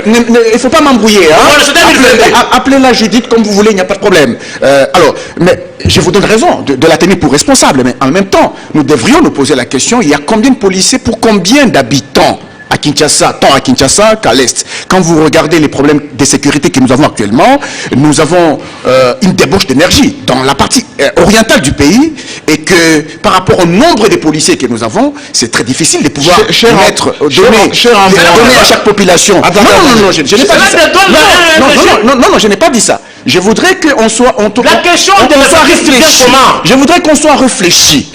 [SPEAKER 2] Il ne faut pas m'embrouiller. Appelez-la Judith comme vous voulez, il n'y a pas de problème. Alors, mais je vous donne raison de la tenir pour responsable. Mais en même temps, nous devrions nous poser la question, il y a combien de policiers pour combien d'habitants à Kinshasa, tant à Kinshasa qu'à l'Est. Quand vous regardez les problèmes de sécurité que nous avons actuellement, nous avons une débauche d'énergie dans la partie orientale du pays et que par rapport au nombre de policiers que nous avons, c'est très difficile de pouvoir donner à chaque population. Non, je n'ai pas dit ça. Non, je n'ai pas dit ça. Je voudrais qu'on soit... Je voudrais qu'on soit réfléchi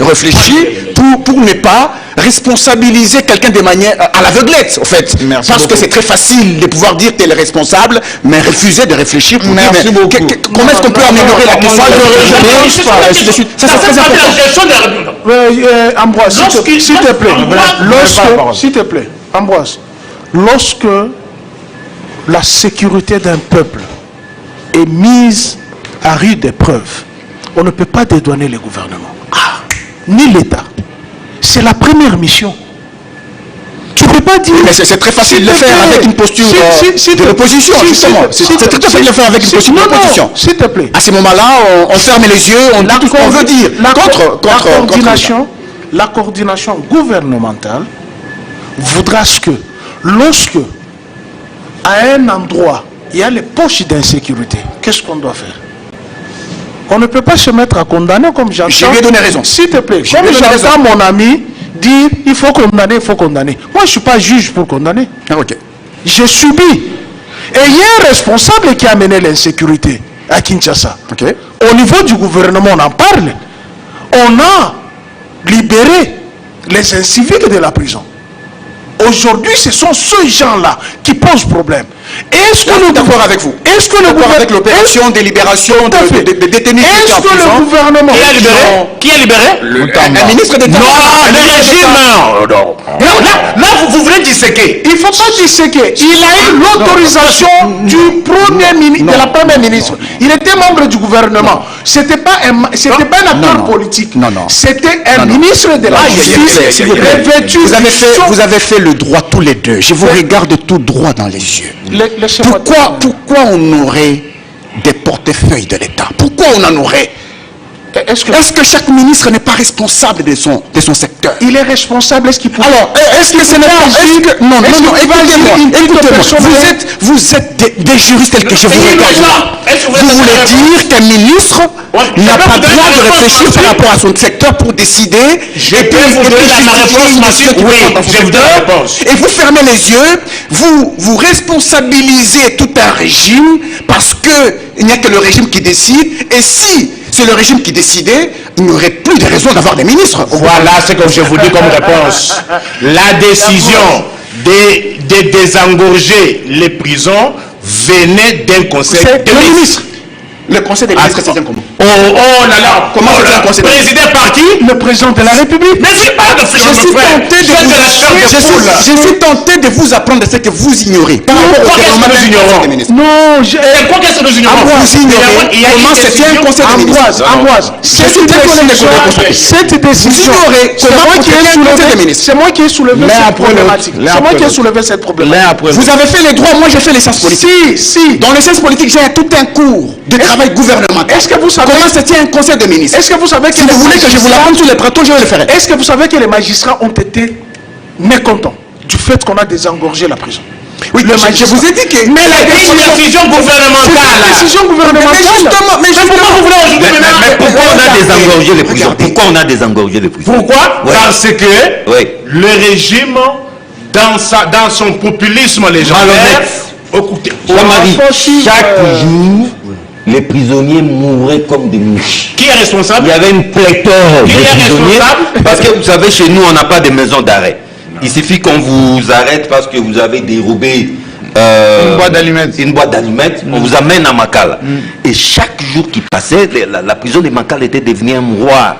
[SPEAKER 2] pour ne pas responsabiliser quelqu'un de manière à l'aveuglette, en fait. Parce que c'est très facile de pouvoir dire t'es le responsable, mais refuser de réfléchir pour dire comment est-ce qu'on peut améliorer la question. Ça, c'est très important.
[SPEAKER 3] Ambroise, s'il te plaît, Ambroise, lorsque la sécurité d'un peuple est mise à rude épreuve, on ne peut pas dédouaner le gouvernement, ni l'État. C'est la première mission. Tu ne peux pas dire...
[SPEAKER 2] Mais c'est très facile de le faire avec une posture de l'opposition, justement. C'est très facile de le faire avec une posture de l'opposition.
[SPEAKER 3] S'il te plaît.
[SPEAKER 2] À ce moment-là, on ferme les yeux, on dit tout ce qu'on veut dire.
[SPEAKER 3] La coordination gouvernementale voudra ce que, lorsque, à un endroit, il y a les poches d'insécurité, qu'est-ce qu'on doit faire? On ne peut pas se mettre à condamner comme j'entends.
[SPEAKER 2] Je lui ai donné raison.
[SPEAKER 3] S'il te plaît, comme j'entends mon ami dire il faut condamner, il faut condamner. Moi, je ne suis pas juge pour condamner.
[SPEAKER 2] Ok.
[SPEAKER 3] J'ai subi. Et il y a un responsable qui a mené l'insécurité à Kinshasa.
[SPEAKER 2] Okay.
[SPEAKER 3] Au niveau du gouvernement, on en parle. On a libéré les inciviques de la prison. Aujourd'hui, ce sont ceux gens-là qui posent problème. Est-ce que nous
[SPEAKER 2] d'accord avec vous?
[SPEAKER 3] Est-ce que le gouvernement
[SPEAKER 2] avec l'opération de libération de détenus
[SPEAKER 3] est-ce que le gouvernement
[SPEAKER 5] qui a libéré
[SPEAKER 2] un ministre d'État?
[SPEAKER 5] Non, le régime. Là, vous voulez disséquer.
[SPEAKER 3] Il ne faut pas disséquer. Il a eu l'autorisation du premier ministre, de la première ministre. Il était membre du gouvernement. C'était pas un acteur politique. C'était un ministre de la justice revêtu.
[SPEAKER 2] Vous avez fait le droit tous les deux. Je vous regarde tout droit dans les yeux. Pourquoi on aurait des portefeuilles de l'État? Pourquoi on en aurait? Est-ce que chaque ministre n'est pas responsable de son secteur?
[SPEAKER 3] Il est responsable. Est-ce qu'il peut...
[SPEAKER 2] Alors, est-ce que ce n'est pas... Non, écoutez-moi. Vous êtes des juristes tels que je vous regarde. Vous voulez dire qu'un ministre n'a pas le droit de réfléchir par rapport à son secteur pour décider et puis
[SPEAKER 5] vous donner la réponse. Oui, je vous donne la réponse.
[SPEAKER 2] Et vous fermez les yeux, vous responsabilisez tout un régime parce qu'il n'y a que le régime qui décide. Et si c'est le régime qui décidait, il n'y aurait plus de raison d'avoir des ministres.
[SPEAKER 5] Voilà ce que je vous dis comme réponse. La décision de désengorger les prisons venait d'un conseil de ministres.
[SPEAKER 2] Le conseil des ministres, c'est un comment?
[SPEAKER 5] Oh là là.
[SPEAKER 2] Comment c'est un conseil des ministres?
[SPEAKER 5] Président parti.
[SPEAKER 3] Le président de la République.
[SPEAKER 5] Mais c'est pas de
[SPEAKER 2] Je suis tenté de vous apprendre ce que vous ignorez. Par rapport au gouvernement des ministres.
[SPEAKER 3] Non,
[SPEAKER 5] Quoi qu'est-ce que nous ignorons?
[SPEAKER 2] Vous ignorez comment c'était un conseil des ministres.
[SPEAKER 3] Ambroise, cette décision, c'est moi qui ai soulevé cette problématique. C'est moi qui ai soulevé cette problématique.
[SPEAKER 2] Vous avez fait les droits, moi j'ai fait les sciences politiques.
[SPEAKER 3] Si.
[SPEAKER 2] Dans les sciences politiques, j'ai tout un cours de travail gouvernemental.
[SPEAKER 3] Est-ce que vous savez
[SPEAKER 2] comment c'était un conseil de ministres?
[SPEAKER 3] Est-ce que vous savez que
[SPEAKER 2] si vous voulez que je vous l'apprenne sur les plateaux, je vais le faire.
[SPEAKER 3] Est-ce que vous savez que les magistrats ont été mécontents du fait qu'on a désengorgé la prison?
[SPEAKER 2] Oui, je vous ai dit que...
[SPEAKER 5] Mais la décision gouvernementale.
[SPEAKER 3] C'est une décision gouvernementale.
[SPEAKER 2] Mais justement,
[SPEAKER 5] vous voulez aujourd'hui
[SPEAKER 4] Mais pourquoi on a désengorgé les prisons? Pourquoi on a désengorgé les prisons?
[SPEAKER 5] Pourquoi?
[SPEAKER 4] Ouais.
[SPEAKER 5] Parce que
[SPEAKER 4] Ouais.
[SPEAKER 5] le régime, dans son populisme légendaire, écoutez,
[SPEAKER 4] Jean-Marie, chaque jour, les prisonniers mouraient comme des mouches.
[SPEAKER 5] qui est responsable?
[SPEAKER 4] Il y avait une pléthore de
[SPEAKER 5] Qui est
[SPEAKER 4] prisonniers.
[SPEAKER 5] responsable?
[SPEAKER 4] Parce que vous savez, chez nous, on n'a pas de maison d'arrêt. Il suffit qu'on vous arrête parce que vous avez dérobé
[SPEAKER 1] une boîte d'allumettes.
[SPEAKER 4] On vous amène à Makala. Et chaque jour qui passait, la prison de Makala était devenue un roi.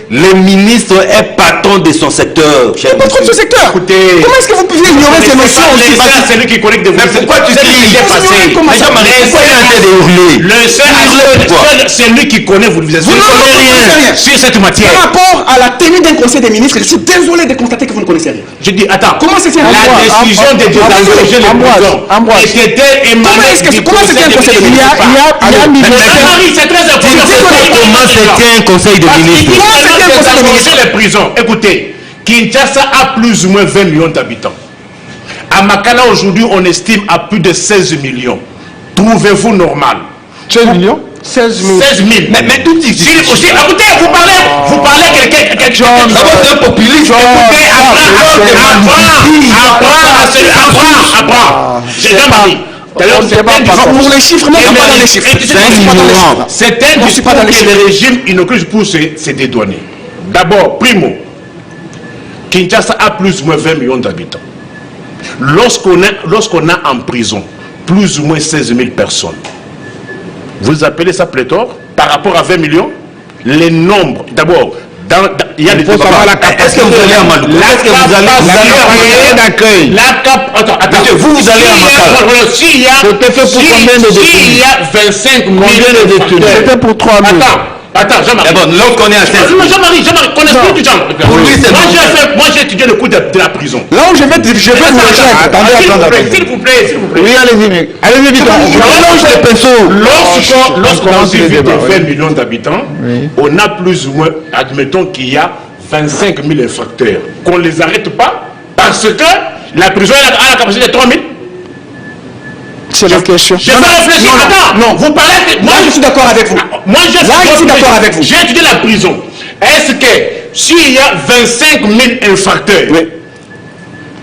[SPEAKER 4] Le ministre est patron de son secteur.
[SPEAKER 2] patron de ce secteur.
[SPEAKER 5] Écoutez,
[SPEAKER 2] Comment est-ce que vous pouvez ignorer ces notions aussi?
[SPEAKER 5] C'est lui qui connaît que
[SPEAKER 4] Mais pourquoi tu
[SPEAKER 5] sais
[SPEAKER 4] cries?
[SPEAKER 5] C'est lui qui connaît, vous ne
[SPEAKER 2] connaissez
[SPEAKER 5] rien sur cette matière.
[SPEAKER 2] Par rapport à la tenue d'un conseil des ministres, je suis désolé de constater que vous ne connaissez rien.
[SPEAKER 5] Je dis, attends,
[SPEAKER 2] Comment c'est
[SPEAKER 5] la décision de désengorger les prisons était émanée du conseil des ministres. Jean-Marie, c'est très important.
[SPEAKER 4] Comment c'était un conseil de ministres?
[SPEAKER 5] Les prisons. Écoutez, Kinshasa a plus ou moins 20 millions d'habitants. À Makala, aujourd'hui, on estime à plus de 16 millions. Trouvez-vous normal?
[SPEAKER 1] 16 millions
[SPEAKER 3] 16 000.
[SPEAKER 5] 16 000. Mais tout dit. Écoutez, vous parlez quelque chose.
[SPEAKER 4] C'est un populiste.
[SPEAKER 5] Écoutez, apprends. Jean-Marie.
[SPEAKER 2] Pour les chiffres, non, pas dans les chiffres.
[SPEAKER 5] C'est un discours que le régime inaugure pour se dédouaner. D'abord, primo, Kinshasa a plus ou moins 20 millions d'habitants. Lorsqu'on a en prison plus ou moins 16 000 personnes, vous appelez ça pléthore par rapport à 20 millions? Les nombres, d'abord, il y a des débats.
[SPEAKER 4] Est-ce que vous allez à Maloukou? Est-ce que vous allez d'accueil?
[SPEAKER 5] Attends,
[SPEAKER 4] vous allez à Makala?
[SPEAKER 5] S'il y a 25 millions de détenus.
[SPEAKER 3] C'était pour 3 000.
[SPEAKER 5] Attends, Jean-Marie.
[SPEAKER 4] L'autre connaît à 16 000.
[SPEAKER 5] Jean-Marie, connais-tu du genre?
[SPEAKER 4] Pour lui, c'est
[SPEAKER 5] moi, j'ai étudié le coût de la prison.
[SPEAKER 2] Là où je vais vous rejoindre.
[SPEAKER 5] Attendez. S'il vous plaît.
[SPEAKER 1] Oui, allez-y vite.
[SPEAKER 5] Lorsqu'on suffit de 20 millions d'habitants, on a plus ou moins, admettons qu'il y a 25 000 infracteurs. Qu'on ne les arrête pas parce que la prison a la capacité de 3 000.
[SPEAKER 3] C'est la question.
[SPEAKER 5] Je vais réfléchir. Attends,
[SPEAKER 2] non,
[SPEAKER 5] vous parlez.
[SPEAKER 2] Moi, je suis d'accord avec vous.
[SPEAKER 5] Moi, je
[SPEAKER 2] suis d'accord avec vous.
[SPEAKER 5] J'ai étudié la prison. Est-ce que s'il y a 25 000 infracteurs,
[SPEAKER 2] oui,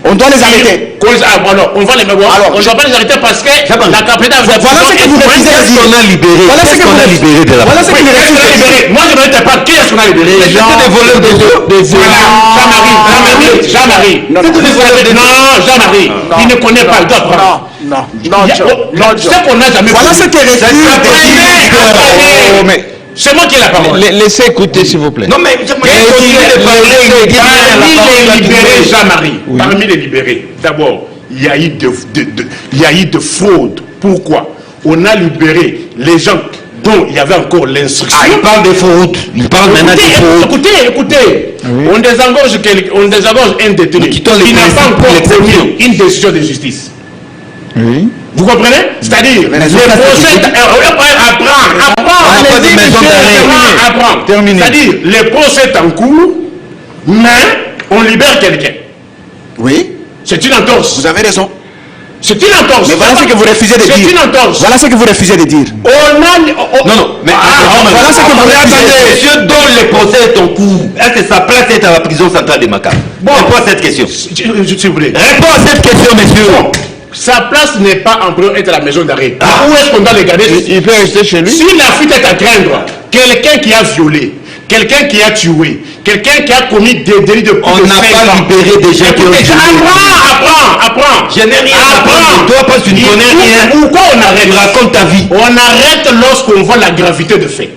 [SPEAKER 2] on doit les arrêter?
[SPEAKER 5] Alors, on va les mettre. Alors, on ne doit pas les arrêter parce que la capacité de
[SPEAKER 2] voilà ce que vous refusez de dire.
[SPEAKER 4] On a libéré.
[SPEAKER 2] Voilà ce que vous refusez de dire. Voilà ce que vous refusez de dire.
[SPEAKER 5] Moi, je ne me pas qui est-ce qu'on a libéré.
[SPEAKER 4] C'était des voleurs de
[SPEAKER 5] Jean-Marie. Non, Jean-Marie. Il ne connaît pas. Il doit prendre.
[SPEAKER 3] Non.
[SPEAKER 5] C'est qu'on n'a jamais.
[SPEAKER 2] Voilà ce que refuse de dire.
[SPEAKER 5] C'est moi qui ai la parole.
[SPEAKER 1] Laissez écouter, s'il vous plaît.
[SPEAKER 4] Non, mais
[SPEAKER 5] parmi les libérés, d'abord, il y a eu de fraude. Pourquoi? On a libéré les gens dont il y avait encore l'instruction.
[SPEAKER 4] Il parle de fraude. Il parle maintenant de fraude.
[SPEAKER 5] Écoutez. Oui. On désengorge un détenu qui n'a pas encore promis une décision de justice.
[SPEAKER 1] Oui.
[SPEAKER 5] Vous comprenez? C'est-à-dire, le procès apprend. C'est-à-dire, le procès est en cours, mais on libère quelqu'un.
[SPEAKER 2] Oui.
[SPEAKER 5] C'est une entorse.
[SPEAKER 2] Vous avez raison.
[SPEAKER 5] C'est une entorse.
[SPEAKER 2] Mais voilà ce que vous refusez de dire.
[SPEAKER 5] C'est une entorse.
[SPEAKER 2] Voilà ce que vous refusez de dire.
[SPEAKER 4] Non, mais
[SPEAKER 2] voilà ce que vous refusez de dire.
[SPEAKER 4] Monsieur dont le procès est en cours, est-ce que sa place est à la prison centrale de Makala? Réponds à cette question.
[SPEAKER 5] S'il vous plaît.
[SPEAKER 4] Réponds à cette question, monsieur.
[SPEAKER 5] Sa place n'est pas en prison, être à la maison d'arrêt. Où est-ce qu'on doit les garder?
[SPEAKER 1] Il peut rester chez lui.
[SPEAKER 5] Si la fuite est à craindre, quelqu'un qui a violé, quelqu'un qui a tué, quelqu'un qui a commis des délits de
[SPEAKER 4] On n'a pas libéré des gens qui ont tué.
[SPEAKER 5] Apprends.
[SPEAKER 4] Je n'ai rien à apprendre. Toi, parce que tu ne connais rien.
[SPEAKER 5] Pourquoi on arrête?
[SPEAKER 4] Tu racontes ta vie.
[SPEAKER 5] On arrête lorsqu'on voit la gravité de fait.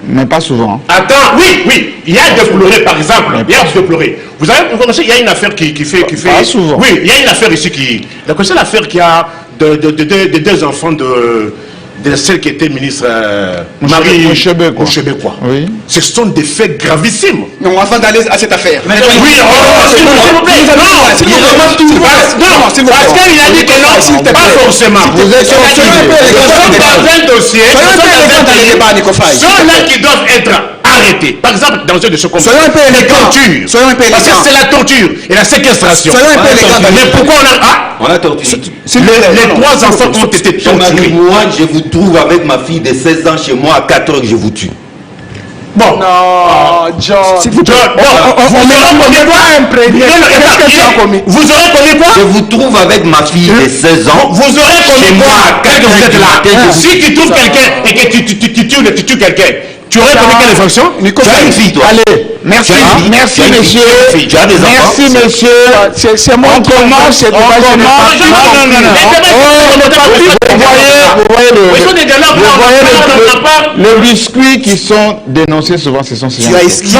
[SPEAKER 1] Mais pas souvent.
[SPEAKER 5] Attends, oui, il y a déploré par exemple, il y a déploré. Vous connaissez, il y a une affaire qui fait...
[SPEAKER 1] Pas souvent.
[SPEAKER 5] Oui, il y a une affaire ici qui... Vous connaissez l'affaire qui a de deux enfants de celle qui était ministre Marie Mouchébekwa.
[SPEAKER 1] Oui.
[SPEAKER 5] Ce sont des faits gravissimes.
[SPEAKER 2] Non, avant d'aller à cette affaire.
[SPEAKER 5] Oui, s'il vous plaît. Non, parce qu'il a dit que non, pas forcément.
[SPEAKER 1] Vous êtes sur
[SPEAKER 5] un dossier. Ceux-là qui doivent être arrêtés. Par exemple, dans un de ce conflit, les tortures. Parce que c'est la torture et la séquestration. Mais pourquoi
[SPEAKER 4] on a torturé?
[SPEAKER 5] Les trois enfants ont été torturés.
[SPEAKER 4] Moi, je vous trouve avec ma fille de 16 ans chez moi à 4 heures que je vous tue.
[SPEAKER 5] Bon.
[SPEAKER 3] Non, John.
[SPEAKER 5] Vous aurez commis quoi?
[SPEAKER 4] Je vous trouve avec ma fille de 16 ans.
[SPEAKER 5] Vous aurez commis quoi quand vous êtes là? Si tu trouves quelqu'un et que tu tues quelqu'un, tu aurais commis quelle infraction?
[SPEAKER 4] Tu as une fille, toi.
[SPEAKER 1] Allez, merci monsieur.
[SPEAKER 4] Tu as des enfants.
[SPEAKER 1] Merci monsieur.
[SPEAKER 3] C'est moi qui commence.
[SPEAKER 1] Vous voyez les biscuits qui sont dénoncés souvent, ce sont ces gens.
[SPEAKER 2] Tu as esquivé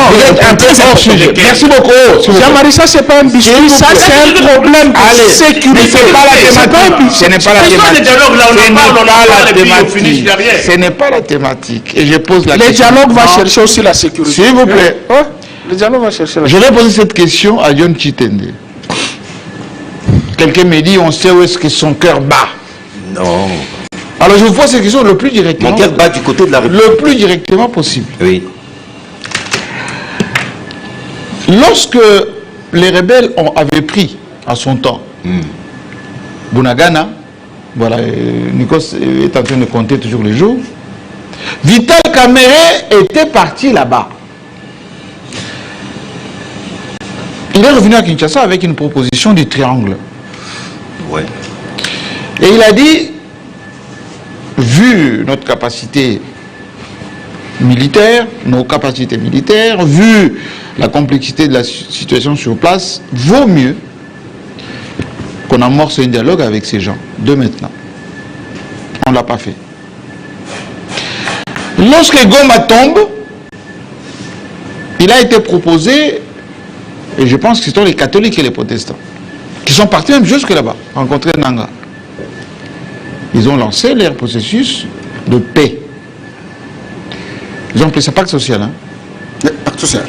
[SPEAKER 1] un peu hors sujet. Merci beaucoup.
[SPEAKER 3] Jean-Marie, ça c'est pas un biscuit, ça c'est un problème de sécurité.
[SPEAKER 1] Mais c'est pas la thématique. Ce n'est pas la thématique. Ce n'est pas la thématique. Et je pose la question.
[SPEAKER 3] Le dialogue va chercher aussi la sécurité.
[SPEAKER 1] S'il vous plaît.
[SPEAKER 3] Le dialogue va chercher la
[SPEAKER 1] Je vais poser cette question à John Chitende. Quelqu'un me dit, on sait où est-ce que son cœur bat.
[SPEAKER 4] Non.
[SPEAKER 1] Alors je vous pose cette question le plus directement.
[SPEAKER 4] Mon cœur bat du côté de la République.
[SPEAKER 1] Le plus directement possible.
[SPEAKER 4] Oui.
[SPEAKER 1] Lorsque les rebelles avaient pris à son temps Bunagana, voilà, Nikos est en train de compter toujours les jours, Vital Kamerhe était parti là-bas. Il est revenu à Kinshasa avec une proposition du triangle.
[SPEAKER 4] Ouais.
[SPEAKER 1] Et il a dit, vu notre capacité militaire, nos capacités militaires, vu la complexité de la situation sur place, vaut mieux qu'on amorce un dialogue avec ces gens, de maintenant. On ne l'a pas fait. Lorsque Goma tombe, il a été proposé, et je pense que ce sont les catholiques et les protestants, qui sont partis même jusque là-bas, rencontrer Nanga. Ils ont lancé leur processus de paix. Ils ont appelé ça pacte social. Hein?
[SPEAKER 2] Pacte social.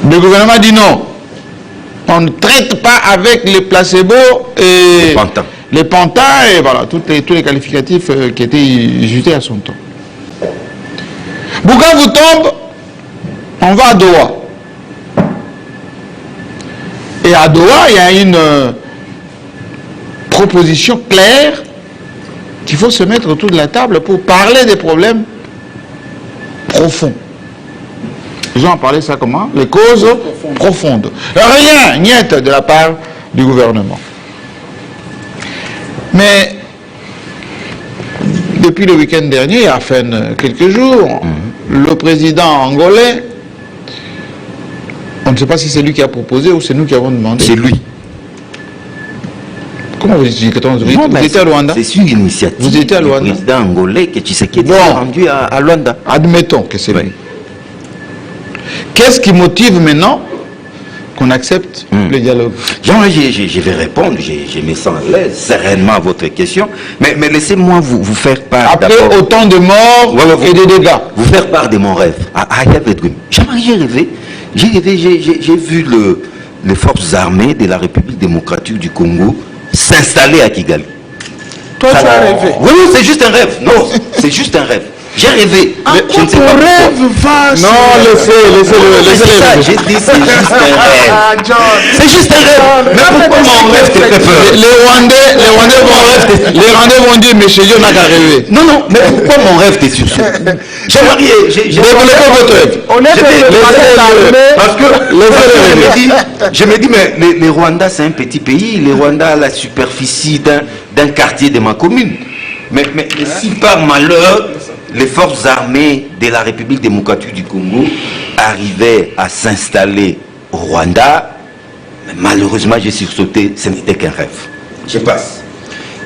[SPEAKER 1] Le gouvernement dit non. On ne traite pas avec les placebos et les pantins et voilà, tous les qualificatifs qui étaient jetés à son temps. Bukavu tombe, on va à Doha. Et à Doha, il y a une proposition claire qu'il faut se mettre autour de la table pour parler des problèmes profonds. Les gens ont parlé ça comment? Les causes profondes. Rien, niet de la part du gouvernement. Mais depuis le week-end dernier, il y a à peine quelques jours, le président angolais, on ne sait pas si c'est lui qui a proposé ou c'est nous qui avons demandé.
[SPEAKER 4] C'est lui.
[SPEAKER 1] Comment vous étiez à Luanda?
[SPEAKER 4] C'est une initiative
[SPEAKER 1] vous étiez à
[SPEAKER 4] du
[SPEAKER 1] Luanda?
[SPEAKER 4] président angolais que Tshisekedi a rendu à Luanda.
[SPEAKER 1] Admettons que c'est lui. Qu'est-ce qui motive maintenant qu'on accepte le dialogue?
[SPEAKER 4] Jean, je vais répondre, je me sens à l'aise, sereinement à votre question, mais laissez-moi vous faire part.
[SPEAKER 1] Après autant de morts et de dégâts.
[SPEAKER 4] Vous faire part de mon rêve. I have a dream. J'ai vu les forces armées de la République démocratique du Congo s'installer à Kigali.
[SPEAKER 3] Toi, tu as rêvé?
[SPEAKER 4] Oui, c'est juste un rêve. Non, c'est juste un rêve. J'ai rêvé.
[SPEAKER 3] Je ne sais pas pourquoi.
[SPEAKER 1] Non, laissez-le.
[SPEAKER 4] J'ai dit c'est juste un rêve. C'est juste un rêve. Mais pourquoi mon rêve te fait peur?
[SPEAKER 1] Les Rwandais vont dire, mais chez Dieu n'a qu'à rêver.
[SPEAKER 4] Non, mais pourquoi mon rêve t'es sur ça? J'ai
[SPEAKER 1] développé votre rêve.
[SPEAKER 4] Parce que je me dis, mais les Rwandais, c'est un petit pays. Les Rwandais a la superficie d'un quartier de ma commune. Mais si par malheur, les forces armées de la République démocratique du Congo arrivaient à s'installer au Rwanda. Mais malheureusement, j'ai sursauté, ce n'était qu'un rêve. Je passe.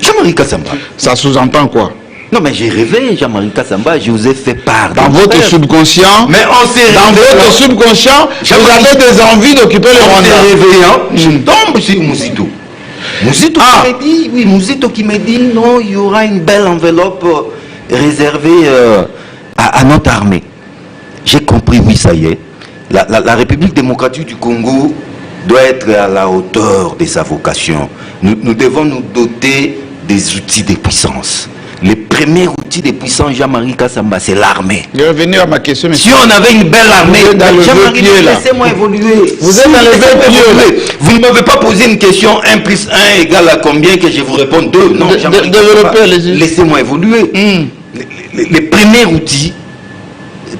[SPEAKER 4] Jean-Marie Kassamba.
[SPEAKER 1] Ça sous-entend quoi?
[SPEAKER 4] Non, mais j'ai rêvé, Jean-Marie Kassamba, je vous ai fait part.
[SPEAKER 1] Dans votre subconscient,
[SPEAKER 4] mais on s'est
[SPEAKER 1] dans votre subconscient, vous avez des envies d'occuper le Rwanda.
[SPEAKER 4] En réveillant, je tombe sur Mouzito. Mouzito qui me dit, oui, Mouzito qui me dit, non, il y aura une belle enveloppe réservée à notre armée. J'ai compris, oui, ça y est. La République démocratique du Congo doit être à la hauteur de sa vocation. Nous devons nous doter des outils de puissance. Le premier outil de puissance, Jean-Marie Kassamba, c'est l'armée.
[SPEAKER 1] Je vais revenir à ma question.
[SPEAKER 4] Si on avait une belle armée, Jean-Marie, laissez-moi évoluer.
[SPEAKER 1] Vous êtes dans le pied.
[SPEAKER 4] Vous ne m'avez pas posé une question 1 plus 1 égale à combien que je vous réponde 2. Non, Jean-Marie Kassamba, laissez-moi évoluer. Le premier outil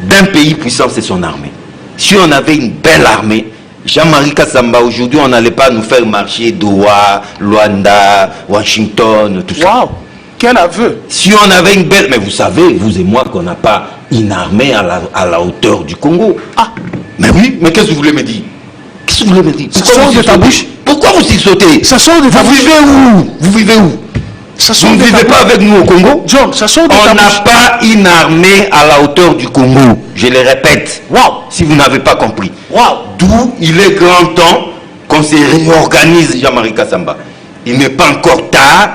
[SPEAKER 4] d'un pays puissant, c'est son armée. Si on avait une belle armée, Jean-Marie Kassamba, aujourd'hui, on n'allait pas nous faire marcher Doha, Luanda, Washington, tout ça.
[SPEAKER 3] Waouh, quel aveu!
[SPEAKER 4] Si on avait une belle... Mais vous savez, vous et moi, qu'on n'a pas une armée à la hauteur du Congo. Ah, mais oui, mais qu'est-ce que vous voulez me dire? Qu'est-ce que vous voulez me dire?
[SPEAKER 3] Ça sort de ta bouche.
[SPEAKER 4] Pourquoi vous sautez?
[SPEAKER 3] Ça sort de ta bouche.
[SPEAKER 4] Vous vivez où? Vous vivez où? Vous ne vivez pas avec nous au Congo?
[SPEAKER 3] John, ça sort de ta bouche.
[SPEAKER 4] On n'a pas une armée à la hauteur du Congo. Je le répète.
[SPEAKER 3] Waouh!
[SPEAKER 4] Si vous n'avez pas compris.
[SPEAKER 3] Waouh!
[SPEAKER 4] D'où il est grand temps qu'on se réorganise, Jean-Marie Kassamba. Il n'est pas encore tard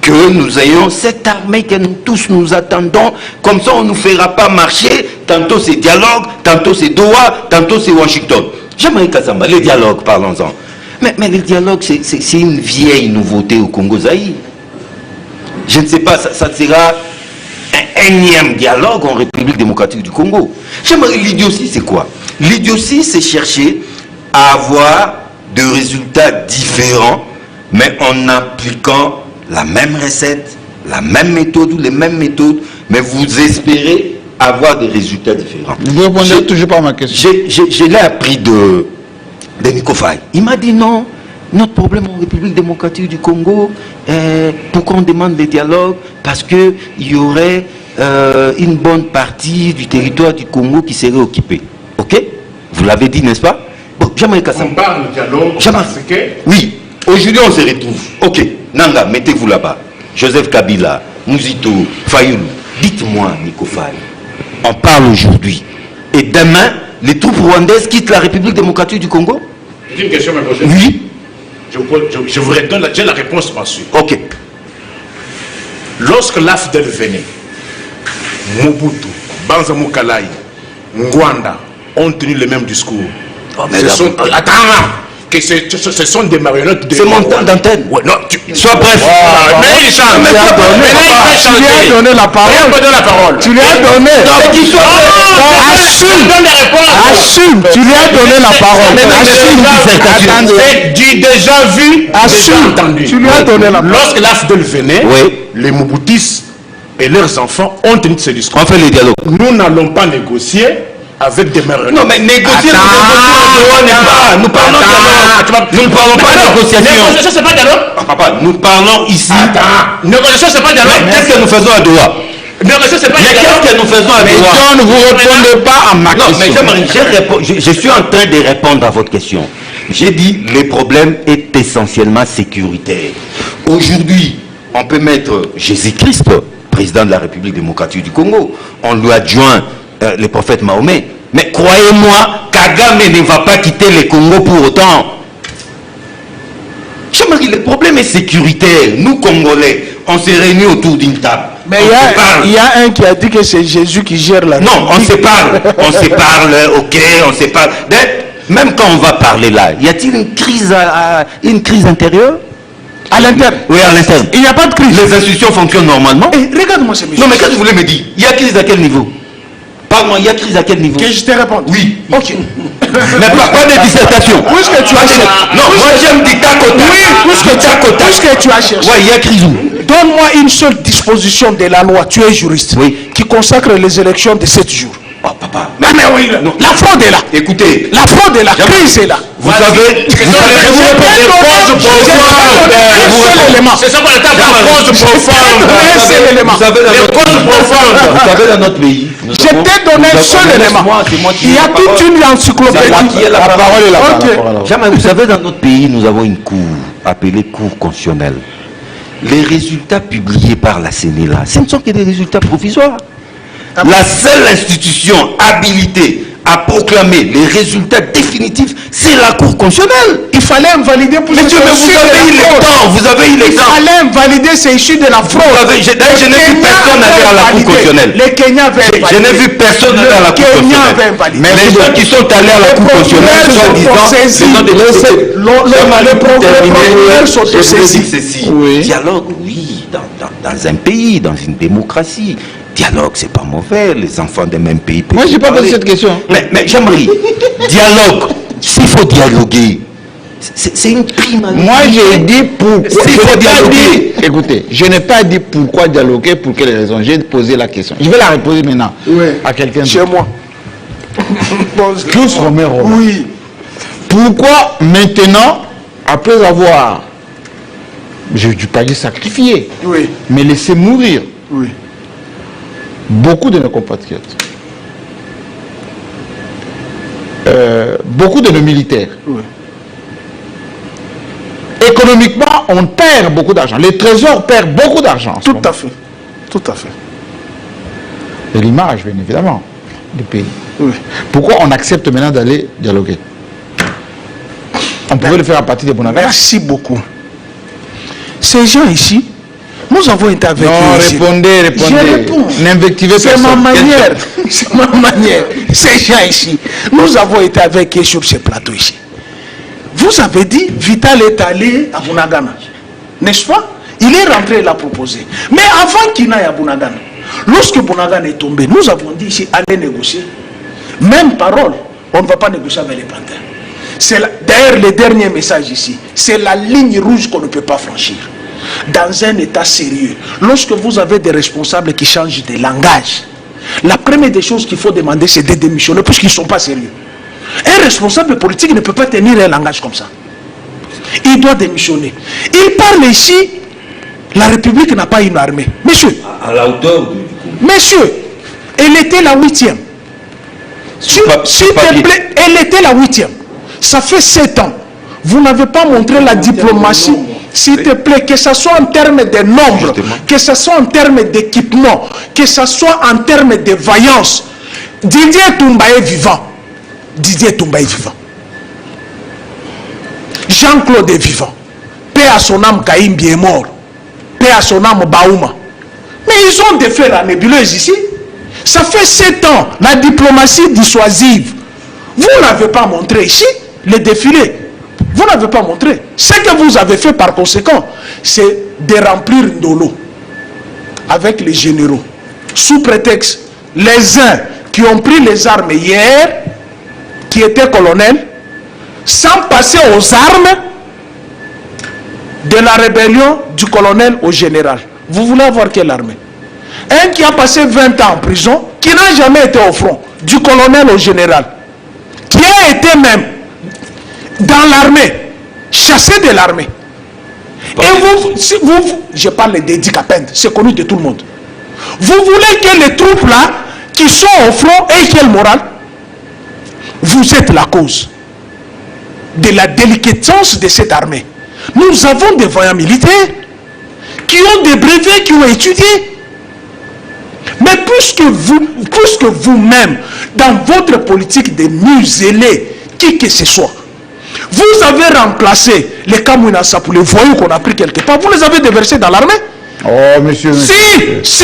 [SPEAKER 4] que nous ayons cette armée que nous tous nous attendons. Comme ça, on ne nous fera pas marcher. Tantôt c'est dialogue, tantôt c'est Doha, tantôt c'est Washington. Jean-Marie Kassamba, les dialogues, parlons-en. Mais les dialogues, c'est une vieille nouveauté au Congo-Zaïre. Je ne sais pas, ça sera un énième dialogue en République démocratique du Congo. L'idiotie, c'est quoi? L'idiotie, c'est chercher à avoir des résultats différents, mais en appliquant la même recette, la même méthode ou les mêmes méthodes, mais vous espérez avoir des résultats différents.
[SPEAKER 1] Vous ne répondez toujours pas à ma question.
[SPEAKER 4] Je l'ai appris de Nico Faye. Il m'a dit non. Notre problème en République démocratique du Congo, pourquoi on demande des dialogues? Parce qu'il y aurait une bonne partie du territoire du Congo qui serait occupée. Ok? Vous l'avez dit, n'est-ce pas? Bon, Jean-Marie Kassamba.
[SPEAKER 5] On parle de dialogue parce que...
[SPEAKER 4] Oui, aujourd'hui on se retrouve. Ok, Nanga, mettez-vous là-bas. Joseph Kabila, Mouzito, Fayoulou. Dites-moi, Nico Faye, on parle aujourd'hui. Et demain, les troupes rwandaises quittent la République démocratique du Congo?
[SPEAKER 5] C'est une question, mais
[SPEAKER 4] oui.
[SPEAKER 5] Je vous redonne j'ai la réponse ensuite.
[SPEAKER 4] Ok.
[SPEAKER 5] Lorsque l'AFDEL venait, Mobutu, Banza Moukalai, Ngwanda ont tenu le même discours.
[SPEAKER 4] Oh,
[SPEAKER 5] attends, que ce sont des marionnettes de...
[SPEAKER 4] C'est mon temps d'antenne.
[SPEAKER 5] Ouais, non,
[SPEAKER 4] sois bref.
[SPEAKER 5] Mais il change. Mais
[SPEAKER 3] Tu lui as donné la parole. Tu lui as donné. Assume. Tu lui as donné la parole.
[SPEAKER 5] C'est du déjà vu, déjà entendu.
[SPEAKER 3] Tu lui as donné la parole.
[SPEAKER 5] Lorsque l'AFDEL venait, les Mobutistes et leurs enfants ont tenu ce discours.
[SPEAKER 4] On fait le dialogue.
[SPEAKER 5] Nous n'allons pas négocier avec des marionnettes.
[SPEAKER 4] Non, mais négocier, nous parlons nous ne parlons pas de négociation.
[SPEAKER 5] Négociation, c'est pas dialogue.
[SPEAKER 4] Papa, nous parlons ici.
[SPEAKER 5] Négociation, c'est pas dialogue.
[SPEAKER 4] Qu'est-ce que nous faisons à Doha?
[SPEAKER 5] Négociation, c'est pas dialogue.
[SPEAKER 4] Qu'est-ce que nous faisons à Doha?
[SPEAKER 1] Mais ne vous répondez pas à ma question.
[SPEAKER 4] Je suis en train de répondre à votre question. J'ai dit, le problème est essentiellement sécuritaire. Aujourd'hui, on peut mettre Jésus-Christ, président de la République démocratique du Congo. On lui adjoint le prophète Mahomet. Mais croyez-moi, Kagame ne va pas quitter le Congo pour autant. Jean-Marie, le problème est sécuritaire. Nous, Congolais, on s'est réunis autour d'une table.
[SPEAKER 3] Mais il y a un qui a dit que c'est Jésus qui gère la...
[SPEAKER 4] Non, on se parle. On se parle, ok, on se parle. Même quand on va parler là, y a-t-il une crise intérieure?
[SPEAKER 3] À l'interne?
[SPEAKER 4] Oui, à l'interne.
[SPEAKER 3] Il n'y a pas de crise.
[SPEAKER 4] Les institutions fonctionnent normalement.
[SPEAKER 3] Regarde-moi ce monsieur.
[SPEAKER 4] Non, mais qu'est-ce que vous voulez me dire? Il y a crise à quel niveau? Parle-moi, il y a crise à quel niveau?
[SPEAKER 3] Que je te réponde.
[SPEAKER 4] Oui.
[SPEAKER 3] Ok.
[SPEAKER 4] Mais pas de dissertation.
[SPEAKER 3] Où est-ce que tu as cherché?
[SPEAKER 4] Non, moi j'aime du tac au tac.
[SPEAKER 3] Oui, où est-ce que tu as cherché?
[SPEAKER 4] Ouais, il y a crise où?
[SPEAKER 3] Donne-moi une seule disposition de la loi, tu es juriste,
[SPEAKER 4] oui,
[SPEAKER 3] qui consacre les élections de 7 jours.
[SPEAKER 4] Oh, papa. Papa.
[SPEAKER 3] Mais oui, la fraude est là.
[SPEAKER 4] Écoutez,
[SPEAKER 3] La fraude est là. La crise est là.
[SPEAKER 4] vous avez...
[SPEAKER 5] C'est ça qu'on appelle la cause profonde.
[SPEAKER 4] Vous savez, dans notre pays...
[SPEAKER 3] Je t'ai donné un seul élément. Il y a toute une encyclopédie.
[SPEAKER 1] La parole est là.
[SPEAKER 4] Jamais, vous savez, dans notre pays, nous avons une cour appelée cour constitutionnelle. Les résultats publiés par la CNILA, ce ne sont que des résultats provisoires. La seule institution habilitée à proclamer les résultats définitifs, c'est la Cour constitutionnelle.
[SPEAKER 3] Il fallait invalider pour
[SPEAKER 4] Monsieur, mais vous avez eu le temps, vous avez eu le
[SPEAKER 3] Il
[SPEAKER 4] temps.
[SPEAKER 3] fallait invalider ces issues de la fraude.
[SPEAKER 4] Je n'ai vu personne aller à la Cour constitutionnelle.
[SPEAKER 3] Les Kenyans avaient
[SPEAKER 4] Je
[SPEAKER 3] invalidé.
[SPEAKER 4] n'ai vu personne aller à la Cour constitutionnelle.
[SPEAKER 3] Mais
[SPEAKER 4] les gens qui sont allés à la Cour constitutionnelle, soi-disant,
[SPEAKER 3] les procureurs sont saisis.
[SPEAKER 1] Oui.
[SPEAKER 4] Dialogue, oui, dans un pays, dans une démocratie. Dialogue, c'est pas mauvais, les enfants d'un même pays peuvent.
[SPEAKER 1] Moi, je n'ai pas posé
[SPEAKER 4] parler.
[SPEAKER 1] cette question.
[SPEAKER 4] Mais Jean-Marie, dialogue, s'il faut dialoguer, c'est une prime.
[SPEAKER 1] Moi, j'ai dit pourquoi.
[SPEAKER 4] S'il faut dialoguer.
[SPEAKER 1] Écoutez, je n'ai pas dit pourquoi dialoguer, pour quelles raisons. J'ai posé la question. Je vais la reposer maintenant à quelqu'un.
[SPEAKER 3] Chez moi.
[SPEAKER 1] Tous Romero.
[SPEAKER 3] Oui.
[SPEAKER 1] Pourquoi maintenant, après avoir, je ne dis pas dire sacrifié,
[SPEAKER 3] Oui.
[SPEAKER 1] mais laisser mourir
[SPEAKER 3] Oui.
[SPEAKER 1] beaucoup de nos compatriotes, beaucoup de nos militaires,
[SPEAKER 3] Oui.
[SPEAKER 1] économiquement, on perd beaucoup d'argent. Les trésors perdent beaucoup d'argent.
[SPEAKER 3] Tout à fait. Tout à fait.
[SPEAKER 1] Et l'image, bien évidemment, du pays.
[SPEAKER 3] Oui.
[SPEAKER 1] Pourquoi on accepte maintenant d'aller dialoguer? On pouvait le faire à partir de Bonaventure.
[SPEAKER 3] Merci beaucoup. Ces gens ici, nous avons été avec
[SPEAKER 1] Non,
[SPEAKER 3] eux ici.
[SPEAKER 1] répondez.
[SPEAKER 3] Je réponds.
[SPEAKER 1] N'invectivez
[SPEAKER 3] C'est ma
[SPEAKER 1] personne.
[SPEAKER 3] manière. C'est ma manière. Ces gens ici, nous avons été avec eux sur ce plateau ici. Vous avez dit, Vital est allé à Bunagana. N'est-ce pas? Il est rentré, il a proposé. Mais avant qu'il n'aille à Bunagana, lorsque Bunagana est tombé, nous avons dit ici, allez négocier. Même parole, on ne va pas négocier avec les panthères. D'ailleurs, le dernier message ici, c'est la ligne rouge qu'on ne peut pas franchir. Dans un état sérieux, lorsque vous avez des responsables qui changent de langage, la première des choses qu'il faut demander, c'est de démissionner, puisqu'ils ne sont pas sérieux. Un responsable politique ne peut pas tenir un langage comme ça. Il doit démissionner. Il parle ici, la République n'a pas une armée. Monsieur,
[SPEAKER 4] À la hauteur du
[SPEAKER 3] monsieur, elle était la 8e. S'il te plaît, elle était la 8e. Ça fait 7 ans. Vous n'avez pas montré la diplomatie. S'il te plaît, que ce soit en termes de nombre, que ce soit en termes d'équipement, que ce soit en termes de vaillance. Didier Toumba est vivant. Didier Toumba est vivant. Jean-Claude est vivant. Paix à son âme, Kaïmbi est mort. Paix à son âme, Baouma. Mais ils ont défait la nébuleuse ici. Ça fait 7 ans, la diplomatie dissuasive. Vous n'avez pas montré ici le défilé. Vous n'avez pas montré. Ce que vous avez fait par conséquent, c'est de remplir Ndolo avec les généraux. Sous prétexte, les uns qui ont pris les armes hier, qui étaient colonels, sans passer aux armes de la rébellion du colonel au général. Vous voulez avoir quelle armée? Un qui a passé 20 ans en prison, qui n'a jamais été au front, du colonel au général, qui a été même dans l'armée, chassé de l'armée. Et vous, si je parle des Dicapend, c'est connu de tout le monde. Vous voulez que les troupes là, qui sont au front, aient quelle morale? Vous êtes la cause de la délicatesse de cette armée. Nous avons des voyants militaires qui ont des brevets, qui ont étudié. Mais puisque vous-même, dans votre politique de museler qui que ce soit, vous avez remplacé les Kamouinassa pour les voyous qu'on a pris quelque part, vous les avez déversés dans l'armée.
[SPEAKER 1] Oh, monsieur.
[SPEAKER 3] Si,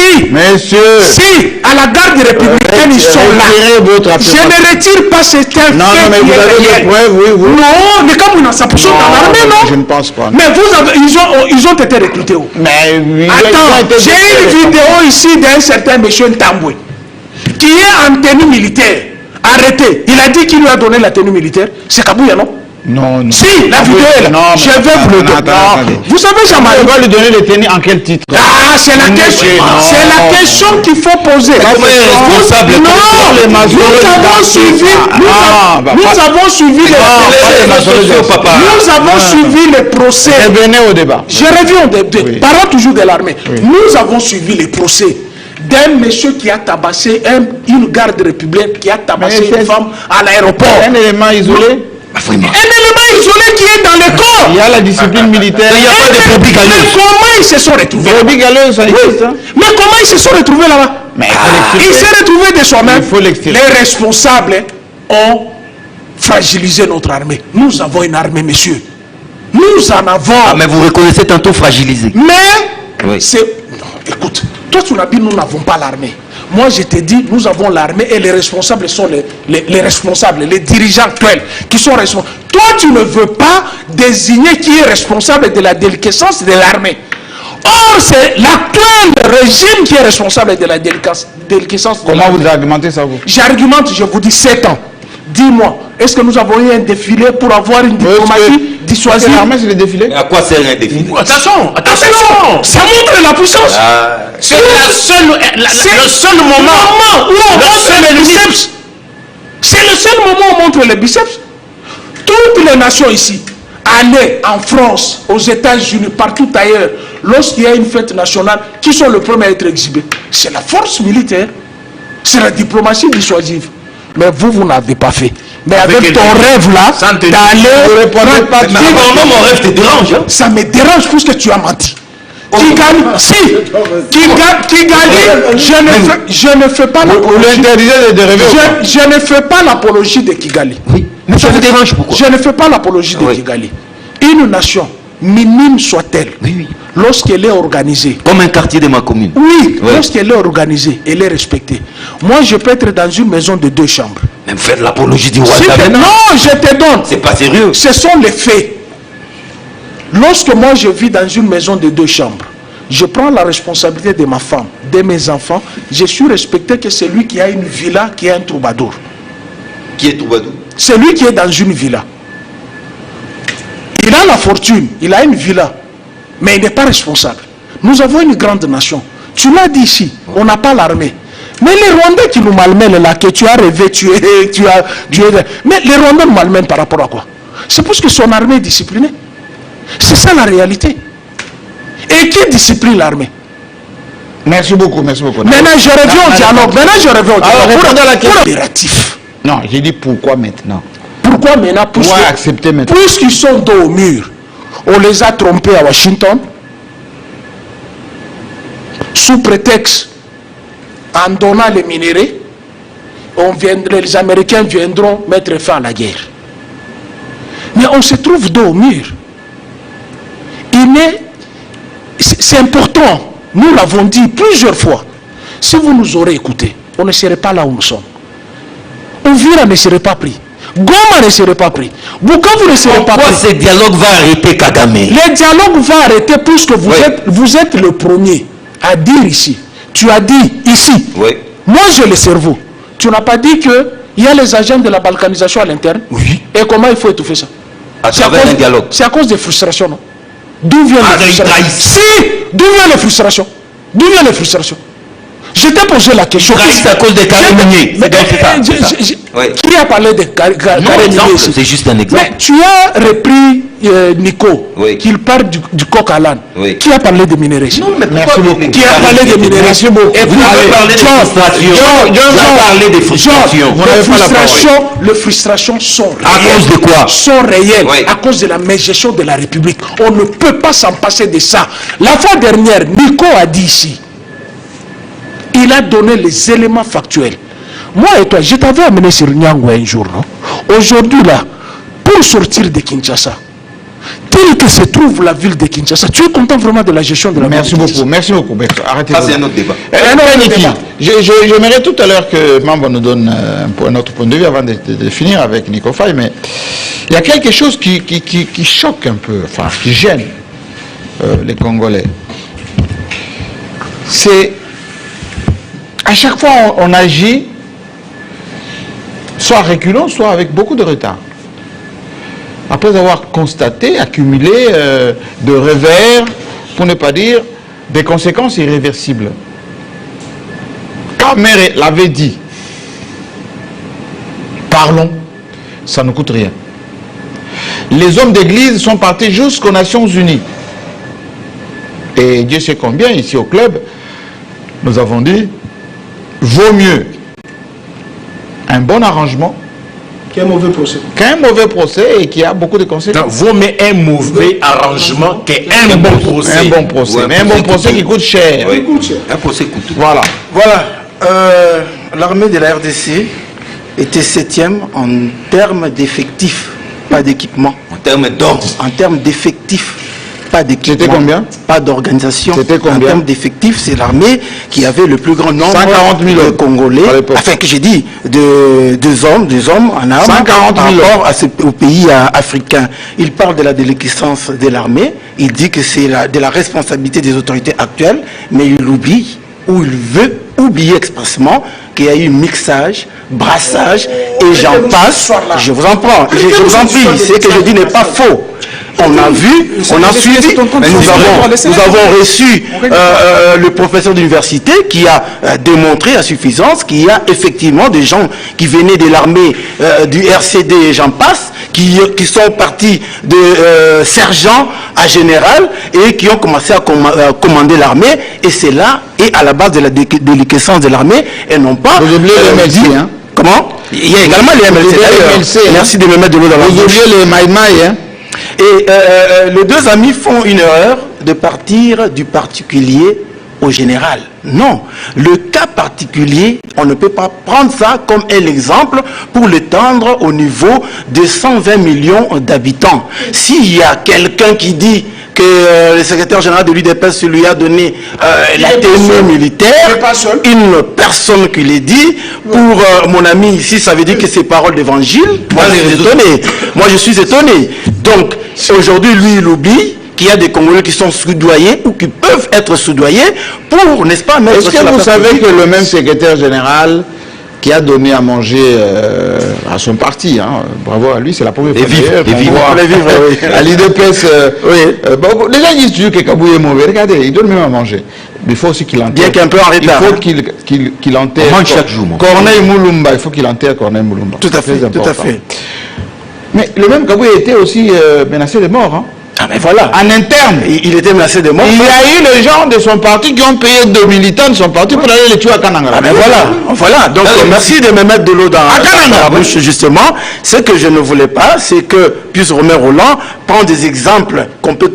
[SPEAKER 3] à la garde républicaine, ils sont là. Je ne retire pas cet fait.
[SPEAKER 1] Non, mais vous avez des preuves, oui.
[SPEAKER 3] Non, les Kamouinassa sont dans l'armée, non?
[SPEAKER 1] Je ne pense pas.
[SPEAKER 3] Mais ils ont été recrutés où?
[SPEAKER 1] Mais
[SPEAKER 3] attends, j'ai une vidéo ici d'un certain monsieur Ntambwe qui est en tenue militaire. Arrêté. Il a dit qu'il lui a donné la tenue militaire. C'est Kabouya, non?
[SPEAKER 1] Non, non.
[SPEAKER 3] Si, la vidéo est là.
[SPEAKER 1] Non,
[SPEAKER 3] Je vais vous le donner. Vous savez, Jean-Marie.
[SPEAKER 1] On va lui donner les tennis en quel titre?
[SPEAKER 3] Ah, c'est la question. C'est la question qu'il faut poser.
[SPEAKER 4] Comment est responsable?
[SPEAKER 3] Non, nous avons suivi les procès.
[SPEAKER 1] Revenez au débat.
[SPEAKER 3] Je reviens au débat.
[SPEAKER 1] Oui.
[SPEAKER 3] Parlons toujours de l'armée.
[SPEAKER 1] Oui.
[SPEAKER 3] Nous avons suivi les procès d'un monsieur qui a tabassé une garde républicaine, qui a tabassé une femme à l'aéroport.
[SPEAKER 1] Un élément isolé.
[SPEAKER 3] Un élément isolé qui est dans le corps.
[SPEAKER 1] Il y a la discipline militaire.
[SPEAKER 4] Il n'y a pas de brebis
[SPEAKER 3] Mais
[SPEAKER 4] galeuses.
[SPEAKER 3] comment ils se sont retrouvés?
[SPEAKER 1] Brebis galeuses, ça existe, hein?
[SPEAKER 3] Mais comment ils se sont retrouvés là-bas?
[SPEAKER 1] Mais
[SPEAKER 3] Il s'est retrouvé de soi-même.
[SPEAKER 1] Il faut l'extirper.
[SPEAKER 3] Les responsables ont fragilisé notre armée. Nous avons une armée, monsieur. Nous en avons.
[SPEAKER 4] Ah, mais vous reconnaissez tantôt fragilisé.
[SPEAKER 3] Mais,
[SPEAKER 4] Oui.
[SPEAKER 3] c'est... Non, écoute, toi tu l'as dit, nous n'avons pas l'armée. Moi je te dis, nous avons l'armée et les responsables sont les responsables, les dirigeants actuels qui sont responsables. Toi tu ne veux pas désigner qui est responsable de la déliquescence de l'armée. Or c'est l'actuel régime qui est responsable de la déliquescence de
[SPEAKER 1] Comment
[SPEAKER 3] l'armée.
[SPEAKER 1] vous argumentez ça, vous?
[SPEAKER 3] J'argumente, je vous dis 7 ans. Dis-moi, est-ce que nous avons eu un défilé pour avoir une diplomatie dissuasive?
[SPEAKER 1] L'armée, c'est le défilé.
[SPEAKER 4] Mais à quoi sert un défi?
[SPEAKER 5] Attention,
[SPEAKER 3] Attention,
[SPEAKER 5] attention.
[SPEAKER 3] ça montre la puissance.
[SPEAKER 5] C'est le seul moment
[SPEAKER 3] où on montre les biceps. C'est le seul moment où on montre les biceps. Toutes les nations ici, allez en France, aux États-Unis, partout ailleurs, lorsqu'il y a une fête nationale, qui sont les premiers à être exhibés? C'est la force militaire, c'est la diplomatie dissuasive. Mais vous n'avez pas fait. Mais avec ton rêve là, d'aller...
[SPEAKER 4] Mais mon rêve te dérange, hein?
[SPEAKER 3] Ça me dérange puisque tu as menti. Kigali, si, Kigali, je ne fais pas l'apologie. Je ne fais pas l'apologie de Kigali.
[SPEAKER 4] Oui. Mais ça vous dérange pourquoi?
[SPEAKER 3] Je ne fais pas l'apologie de
[SPEAKER 4] Oui.
[SPEAKER 3] Kigali. Une nation, minime soit-elle,
[SPEAKER 4] Oui, oui.
[SPEAKER 3] lorsqu'elle est organisée,
[SPEAKER 4] Comme un quartier de ma commune.
[SPEAKER 3] oui,
[SPEAKER 4] Oui.
[SPEAKER 3] lorsqu'elle est organisée, elle est respectée. Moi, je peux être dans une maison de 2 chambres.
[SPEAKER 4] Même faire l'apologie du roi
[SPEAKER 3] Si
[SPEAKER 4] David.
[SPEAKER 3] non, je te donne.
[SPEAKER 4] C'est pas sérieux.
[SPEAKER 3] Ce sont les faits. Lorsque moi je vis dans une maison de 2 chambres, je prends la responsabilité de ma femme, de mes enfants. Je suis respecté que celui qui a une villa, qui est un troubadour.
[SPEAKER 4] Qui est Troubadou?
[SPEAKER 3] Celui qui est dans une villa. Il a la fortune, il a une villa, mais il n'est pas responsable. Nous avons une grande nation. Tu l'as dit ici, on n'a pas l'armée. Mais les Rwandais qui nous malmènent là, que tu as rêvé, mais les Rwandais nous malmènent par rapport à quoi? C'est parce que son armée est disciplinée. C'est ça la réalité. Et qui discipline l'armée?
[SPEAKER 1] Merci beaucoup, merci beaucoup.
[SPEAKER 3] Maintenant je reviens au dialogue.
[SPEAKER 1] Alors, répondez à la question.
[SPEAKER 3] Impératif.
[SPEAKER 1] Non, j'ai dit pourquoi maintenant?
[SPEAKER 3] Pourquoi maintenant?
[SPEAKER 1] Pourquoi accepter maintenant?
[SPEAKER 3] Puisqu'ils sont dos au mur, on les a trompés à Washington, sous prétexte, en donnant les minéraux, les Américains viendront mettre fin à la guerre. Mais on se trouve dos au mur. C'est important, nous l'avons dit plusieurs fois. Si vous nous aurez écoutés, on ne serait pas là où nous sommes. Ouvira ne serait pas pris. Goma ne serait pas pris. Bukavu ne serait pas
[SPEAKER 4] Pourquoi
[SPEAKER 3] pris.
[SPEAKER 4] ce dialogue va arrêter Kagame?
[SPEAKER 3] Le dialogue va arrêter puisque vous êtes le premier à dire ici. Tu as dit ici.
[SPEAKER 4] Oui.
[SPEAKER 3] Moi j'ai le cerveau. Tu n'as pas dit que il y a les agents de la balkanisation à l'interne.
[SPEAKER 4] Oui.
[SPEAKER 3] Et comment il faut étouffer ça?
[SPEAKER 4] À
[SPEAKER 3] C'est à
[SPEAKER 4] travers
[SPEAKER 3] cause-
[SPEAKER 4] un dialogue.
[SPEAKER 3] C'est à cause des frustrations, non? D'où viennent
[SPEAKER 4] Ah,
[SPEAKER 3] les
[SPEAKER 4] ils
[SPEAKER 3] frustrations?
[SPEAKER 4] trahissent.
[SPEAKER 3] Si! D'où viennent les frustrations? D'où viennent les frustrations? Je t'ai posé la question.
[SPEAKER 4] trahissent à cause de Karim Meunier.
[SPEAKER 3] Mais,
[SPEAKER 4] C'est ça, c'est ça.
[SPEAKER 3] je-
[SPEAKER 4] Oui.
[SPEAKER 3] Qui a parlé de Karim
[SPEAKER 4] Non,
[SPEAKER 3] Meunier
[SPEAKER 4] exemple,
[SPEAKER 3] ici?
[SPEAKER 4] c'est juste un exemple.
[SPEAKER 3] Mais tu as repris Nico,
[SPEAKER 4] Oui.
[SPEAKER 3] qu'il parle du coq à l'âne.
[SPEAKER 4] Oui.
[SPEAKER 3] Qui a parlé de minerais ici?
[SPEAKER 4] Non, mais
[SPEAKER 1] Merci
[SPEAKER 4] pourquoi
[SPEAKER 1] beaucoup.
[SPEAKER 3] Qui a parlé de minerais?
[SPEAKER 1] Merci beaucoup.
[SPEAKER 3] Et
[SPEAKER 4] Vous avez parlé des frustrations. Vous avez parlé des frustrations.
[SPEAKER 1] Vous n'avez pas la parole.
[SPEAKER 3] Les frustrations sont
[SPEAKER 4] À
[SPEAKER 3] réelles.
[SPEAKER 4] cause de quoi?
[SPEAKER 3] Sont réelles.
[SPEAKER 4] Oui.
[SPEAKER 3] À cause de la mégestion de la République. On ne peut pas s'en passer de ça. La fois dernière, Nico a dit ici, il a donné les éléments factuels. Moi et toi, je t'avais amené sur Nyangwa un jour, non? Aujourd'hui là, pour sortir de Kinshasa, tel que se trouve la ville de Kinshasa, tu es content vraiment de la gestion de la ville
[SPEAKER 1] Merci
[SPEAKER 3] de
[SPEAKER 1] beaucoup,
[SPEAKER 3] Kinshasa?
[SPEAKER 1] merci beaucoup. Arrêtez.
[SPEAKER 4] Ça, c'est un autre débat.
[SPEAKER 1] J'aimerais tout à l'heure que Mambo nous donne un autre point de vue avant de finir avec Nico Faye, mais il y a quelque chose qui choque un peu, enfin qui gêne les Congolais. C'est à chaque fois on agit soit reculant, soit avec beaucoup de retard. après avoir constaté, accumulé de revers, pour ne pas dire des conséquences irréversibles. Kamere l'avait dit, parlons, ça ne coûte rien. Les hommes d'église sont partis jusqu'aux Nations Unies. Et Dieu sait combien, ici au club, nous avons dit, vaut mieux un bon arrangement
[SPEAKER 3] Qu'un mauvais procès.
[SPEAKER 1] qu'un mauvais procès et qui a beaucoup de conséquences.
[SPEAKER 5] Donc, vaut mieux un mauvais arrangement qu'un bon procès.
[SPEAKER 1] Un bon procès,
[SPEAKER 4] Ouais,
[SPEAKER 1] mais un bon procès qui coûte cher.
[SPEAKER 4] Oui, un procès coûteux.
[SPEAKER 1] Voilà.
[SPEAKER 6] Voilà, l'armée de la RDC était 7e en termes d'effectifs, pas d'équipement.
[SPEAKER 4] En termes d'ordre.
[SPEAKER 6] En termes d'effectifs, pas d'équipement.
[SPEAKER 1] C'était combien?
[SPEAKER 6] Pas d'organisation.
[SPEAKER 1] C'était combien?
[SPEAKER 6] En termes d'effectifs, c'est l'armée qui avait le plus grand nombre
[SPEAKER 1] 140 000
[SPEAKER 6] de
[SPEAKER 1] hommes
[SPEAKER 6] Congolais.
[SPEAKER 1] à l'époque.
[SPEAKER 6] Enfin, que j'ai dit, des hommes en armes
[SPEAKER 1] 140 000
[SPEAKER 6] par rapport aux pays africains. Il parle de la déliquescence de l'armée. Il dit que c'est de la responsabilité des autorités actuelles, mais il oublie, ou il veut oublier expressement qu'il y a eu mixage, brassage, et j'en passe. Je vous en prends, je vous en prie, ce que je dis n'est pas faux. On a vu, on a suivi, mais nous avons reçu le professeur d'université qui a démontré à suffisance qu'il y a effectivement des gens qui venaient de l'armée du RCD et j'en passe, qui sont partis de sergent à général et qui ont commencé à commander l'armée, et c'est là, et à la base de la déliquescence de l'armée, et non pas...
[SPEAKER 1] Vous oubliez les MLC, hein?
[SPEAKER 6] Comment? Il y a également les MLC.
[SPEAKER 1] hein?
[SPEAKER 6] Merci de me mettre de l'eau dans la
[SPEAKER 1] Vous
[SPEAKER 6] bouche.
[SPEAKER 1] oubliez les maïmaï, hein?
[SPEAKER 6] Et les deux amis font une erreur de partir du particulier au général. Non, le cas particulier, on ne peut pas prendre ça comme un exemple pour l'étendre au niveau de 120 millions d'habitants. S'il y a quelqu'un qui dit que le secrétaire général de l'UDPS lui a donné la tenue militaire, une personne qui l'a dit, pour mon ami ici, ça veut dire que c'est parole d'évangile. Moi, je suis étonné. Moi, je suis étonné. Donc, aujourd'hui, lui, il oublie qu'il y a des Congolais qui sont soudoyés ou qui peuvent être soudoyés pour, n'est-ce pas, mettre...
[SPEAKER 1] Est-ce que vous savez que le même secrétaire général qui a donné à manger à son parti, hein, bravo à lui, c'est la première fois à l'IDPS, bon, les gens disent toujours que Kabou est mauvais, regardez, il donne même à manger. Mais il faut aussi qu'il enterre.
[SPEAKER 6] Bien qu'un peu en retard.
[SPEAKER 1] Il faut qu'il enterre.
[SPEAKER 4] On mange chaque jour.
[SPEAKER 1] Corneille Moulumba, il faut qu'il enterre Corneille Moulumba.
[SPEAKER 6] Tout à fait, tout à fait.
[SPEAKER 1] Mais le même Kabou était aussi menacé de mort, hein.
[SPEAKER 6] Ah mais voilà.
[SPEAKER 1] En interne.
[SPEAKER 6] Il était menacé de mort.
[SPEAKER 1] Il y a eu les gens de son parti qui ont payé 2 militants de son parti pour aller les tuer à Kananga.
[SPEAKER 6] Ah mais voilà, voilà. Donc merci de me mettre de l'eau dans la bouche justement. Ce que je ne voulais pas, c'est que puisse Romain Roland prendre des exemples qu'on peut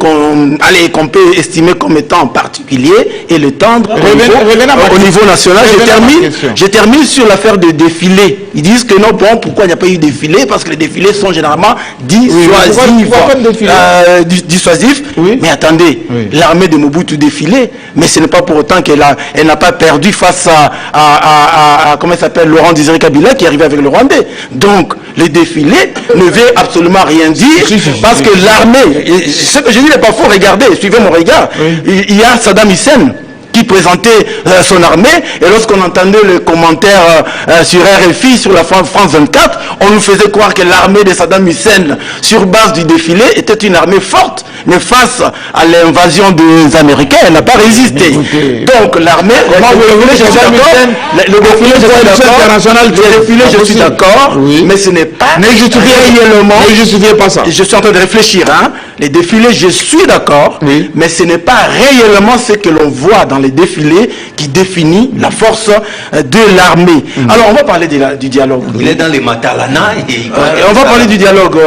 [SPEAKER 6] estimer comme étant particuliers et le tendre au niveau national. Je termine sur l'affaire des défilés. Ils disent que non, bon, pourquoi il n'y a pas eu de défilé? Parce que les défilés sont généralement dissuasif, oui. Mais attendez, oui. L'armée de Mobutu défilait, mais ce n'est pas pour autant qu'elle n'a pas perdu face à comment il s'appelle, Laurent Désiré Kabila qui est arrivé avec le Rwandais. Donc, les défilés ne veut absolument rien dire, parce que l'armée, ce que je dis n'est pas faux, regardez, suivez mon regard, il y a Saddam Hussein qui présentait son armée, et lorsqu'on entendait le commentaire sur RFI, sur la France 24, on nous faisait croire que l'armée de Saddam Hussein, sur base du défilé, était une armée forte, mais face à l'invasion des Américains, elle n'a pas résisté. Donc l'armée, le défilé, je suis d'accord, mais ce n'est pas réellement...
[SPEAKER 1] Ne justifiez pas ça.
[SPEAKER 6] Je suis en train de réfléchir, hein. Les défilés, je suis d'accord, mais ce n'est pas réellement ce que l'on voit dans les défilés qui définit la force de l'armée. Alors, on va parler du dialogue.
[SPEAKER 4] Il est dans les Matalana.
[SPEAKER 6] On va parler du dialogue.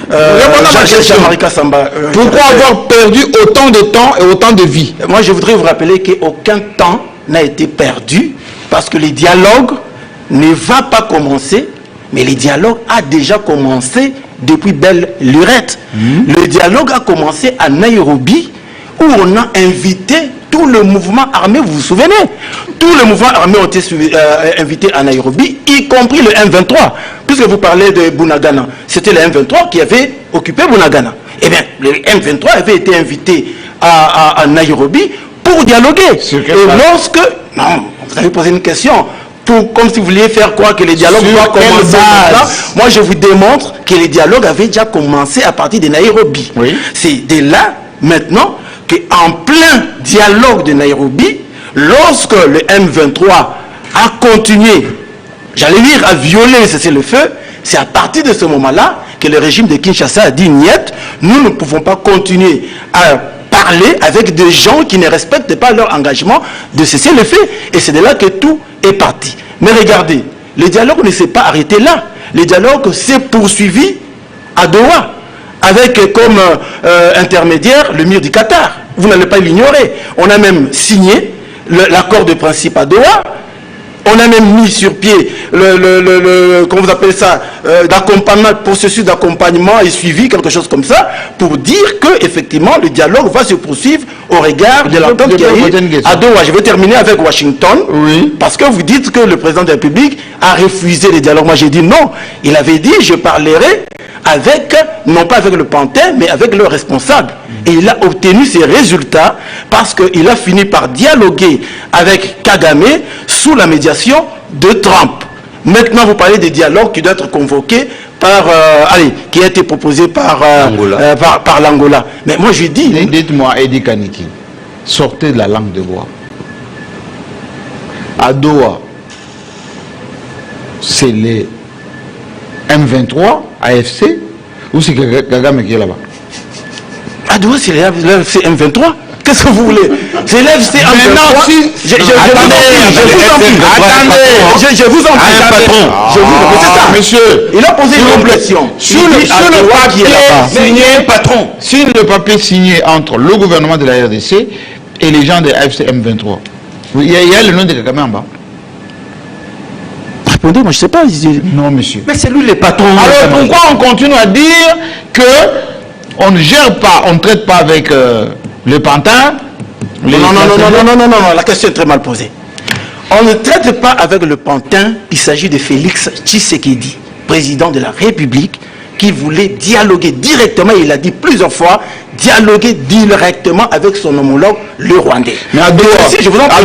[SPEAKER 6] Jean-Marie Kassamba.
[SPEAKER 1] Pourquoi avoir perdu autant de temps et autant de vie?
[SPEAKER 6] Moi, je voudrais vous rappeler qu'aucun temps n'a été perdu parce que le dialogue ne va pas commencer, mais le dialogue a déjà commencé depuis belle lurette. Le dialogue a commencé à Nairobi, où on a invité tout le mouvement armé, vous vous souvenez? Tous les mouvements armés ont été invités à Nairobi, y compris le M23. Puisque vous parlez de Bunagana, c'était le M23 qui avait occupé Bunagana. Eh bien, le M23 avait été invité à Nairobi pour dialoguer. Et lorsque... Non, vous avez posé une question. comme si vous vouliez faire croire que les dialogues doivent commencer maintenant. Moi, je vous démontre que les dialogues avaient déjà commencé à partir de Nairobi.
[SPEAKER 1] Oui.
[SPEAKER 6] C'est de là, maintenant, qu'en plein dialogue de Nairobi, lorsque le M23 a continué, j'allais dire, à violer le cessez-le-feu, c'est à partir de ce moment-là que le régime de Kinshasa a dit « Niet, nous ne pouvons pas continuer à parler avec des gens qui ne respectent pas leur engagement de cesser le feu. » Et c'est de là que tout est parti. Mais regardez, le dialogue ne s'est pas arrêté là. Le dialogue s'est poursuivi à Doha, avec comme intermédiaire le mur du Qatar. Vous n'allez pas l'ignorer. On a même signé l'accord de principe à Doha. On a même mis sur pied comment vous appelez ça, d'accompagnement, processus d'accompagnement et suivi, quelque chose comme ça, pour dire que effectivement le dialogue va se poursuivre au regard de l'entente qui a eu à Doha. Je vais terminer avec Washington, oui. Parce que vous dites que le président de la République a refusé le dialogue. Moi j'ai dit non. Il avait dit je parlerai avec, non pas avec le pantin, mais avec le responsable. Et il a obtenu ses résultats parce qu'il a fini par dialoguer avec Kagame sous la médiation de Trump. Maintenant, vous parlez des dialogues qui doivent être convoqués par, qui a été proposé par l'Angola. Mais moi, je dis...
[SPEAKER 1] Dites-moi, Edi Kaniki, sortez de la langue de bois. À Doha, c'est les M23, AFC, ou c'est Kagame qui est là-bas?
[SPEAKER 6] À Doha, c'est l'AFC M23. Qu'est-ce que vous voulez? C'est l'AFC M23. Je vous en prie. C'est ça, monsieur. Il a posé une question. Sur le papier signé, patron.
[SPEAKER 1] Sur le papier signé entre le gouvernement de la RDC et les gens de l'AFC M23, il y a le nom de Kagame en bas.
[SPEAKER 6] Répondez, moi je ne sais pas.
[SPEAKER 1] Non, monsieur.
[SPEAKER 6] Mais c'est lui le patron.
[SPEAKER 1] Alors pourquoi on continue à dire que on ne gère pas, on ne traite pas avec le pantin?
[SPEAKER 6] Non, la question est très mal posée. On ne traite pas avec le pantin, il s'agit de Félix Tshisekedi, président de la République, qui voulait dialoguer directement, il a dit plusieurs fois, dialoguer directement avec son homologue, le Rwandais.
[SPEAKER 1] Mais à Doha,
[SPEAKER 6] je vous en prie,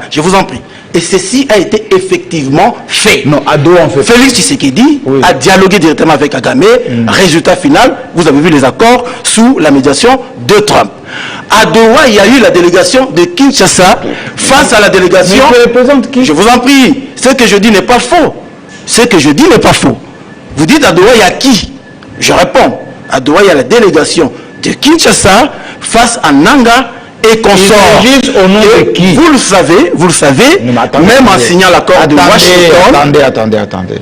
[SPEAKER 6] je vous en prie. Et ceci a été effectivement fait.
[SPEAKER 1] Non, à Doha, on fait.
[SPEAKER 6] Félix Tshisekedi a dialogué directement avec Kagame. Résultat final, vous avez vu les accords sous la médiation de Trump. À Doha, il y a eu la délégation de Kinshasa face à la délégation... Je vous en prie, ce que je dis n'est pas faux. Ce que je dis n'est pas faux. Vous dites à Doha, il y a qui? Je réponds. À Doha, il y a la délégation de Kinshasa face à Nanga et consorts.
[SPEAKER 1] Au nom de qui?
[SPEAKER 6] Vous le savez, même en signant l'accord de Washington...
[SPEAKER 1] Attendez.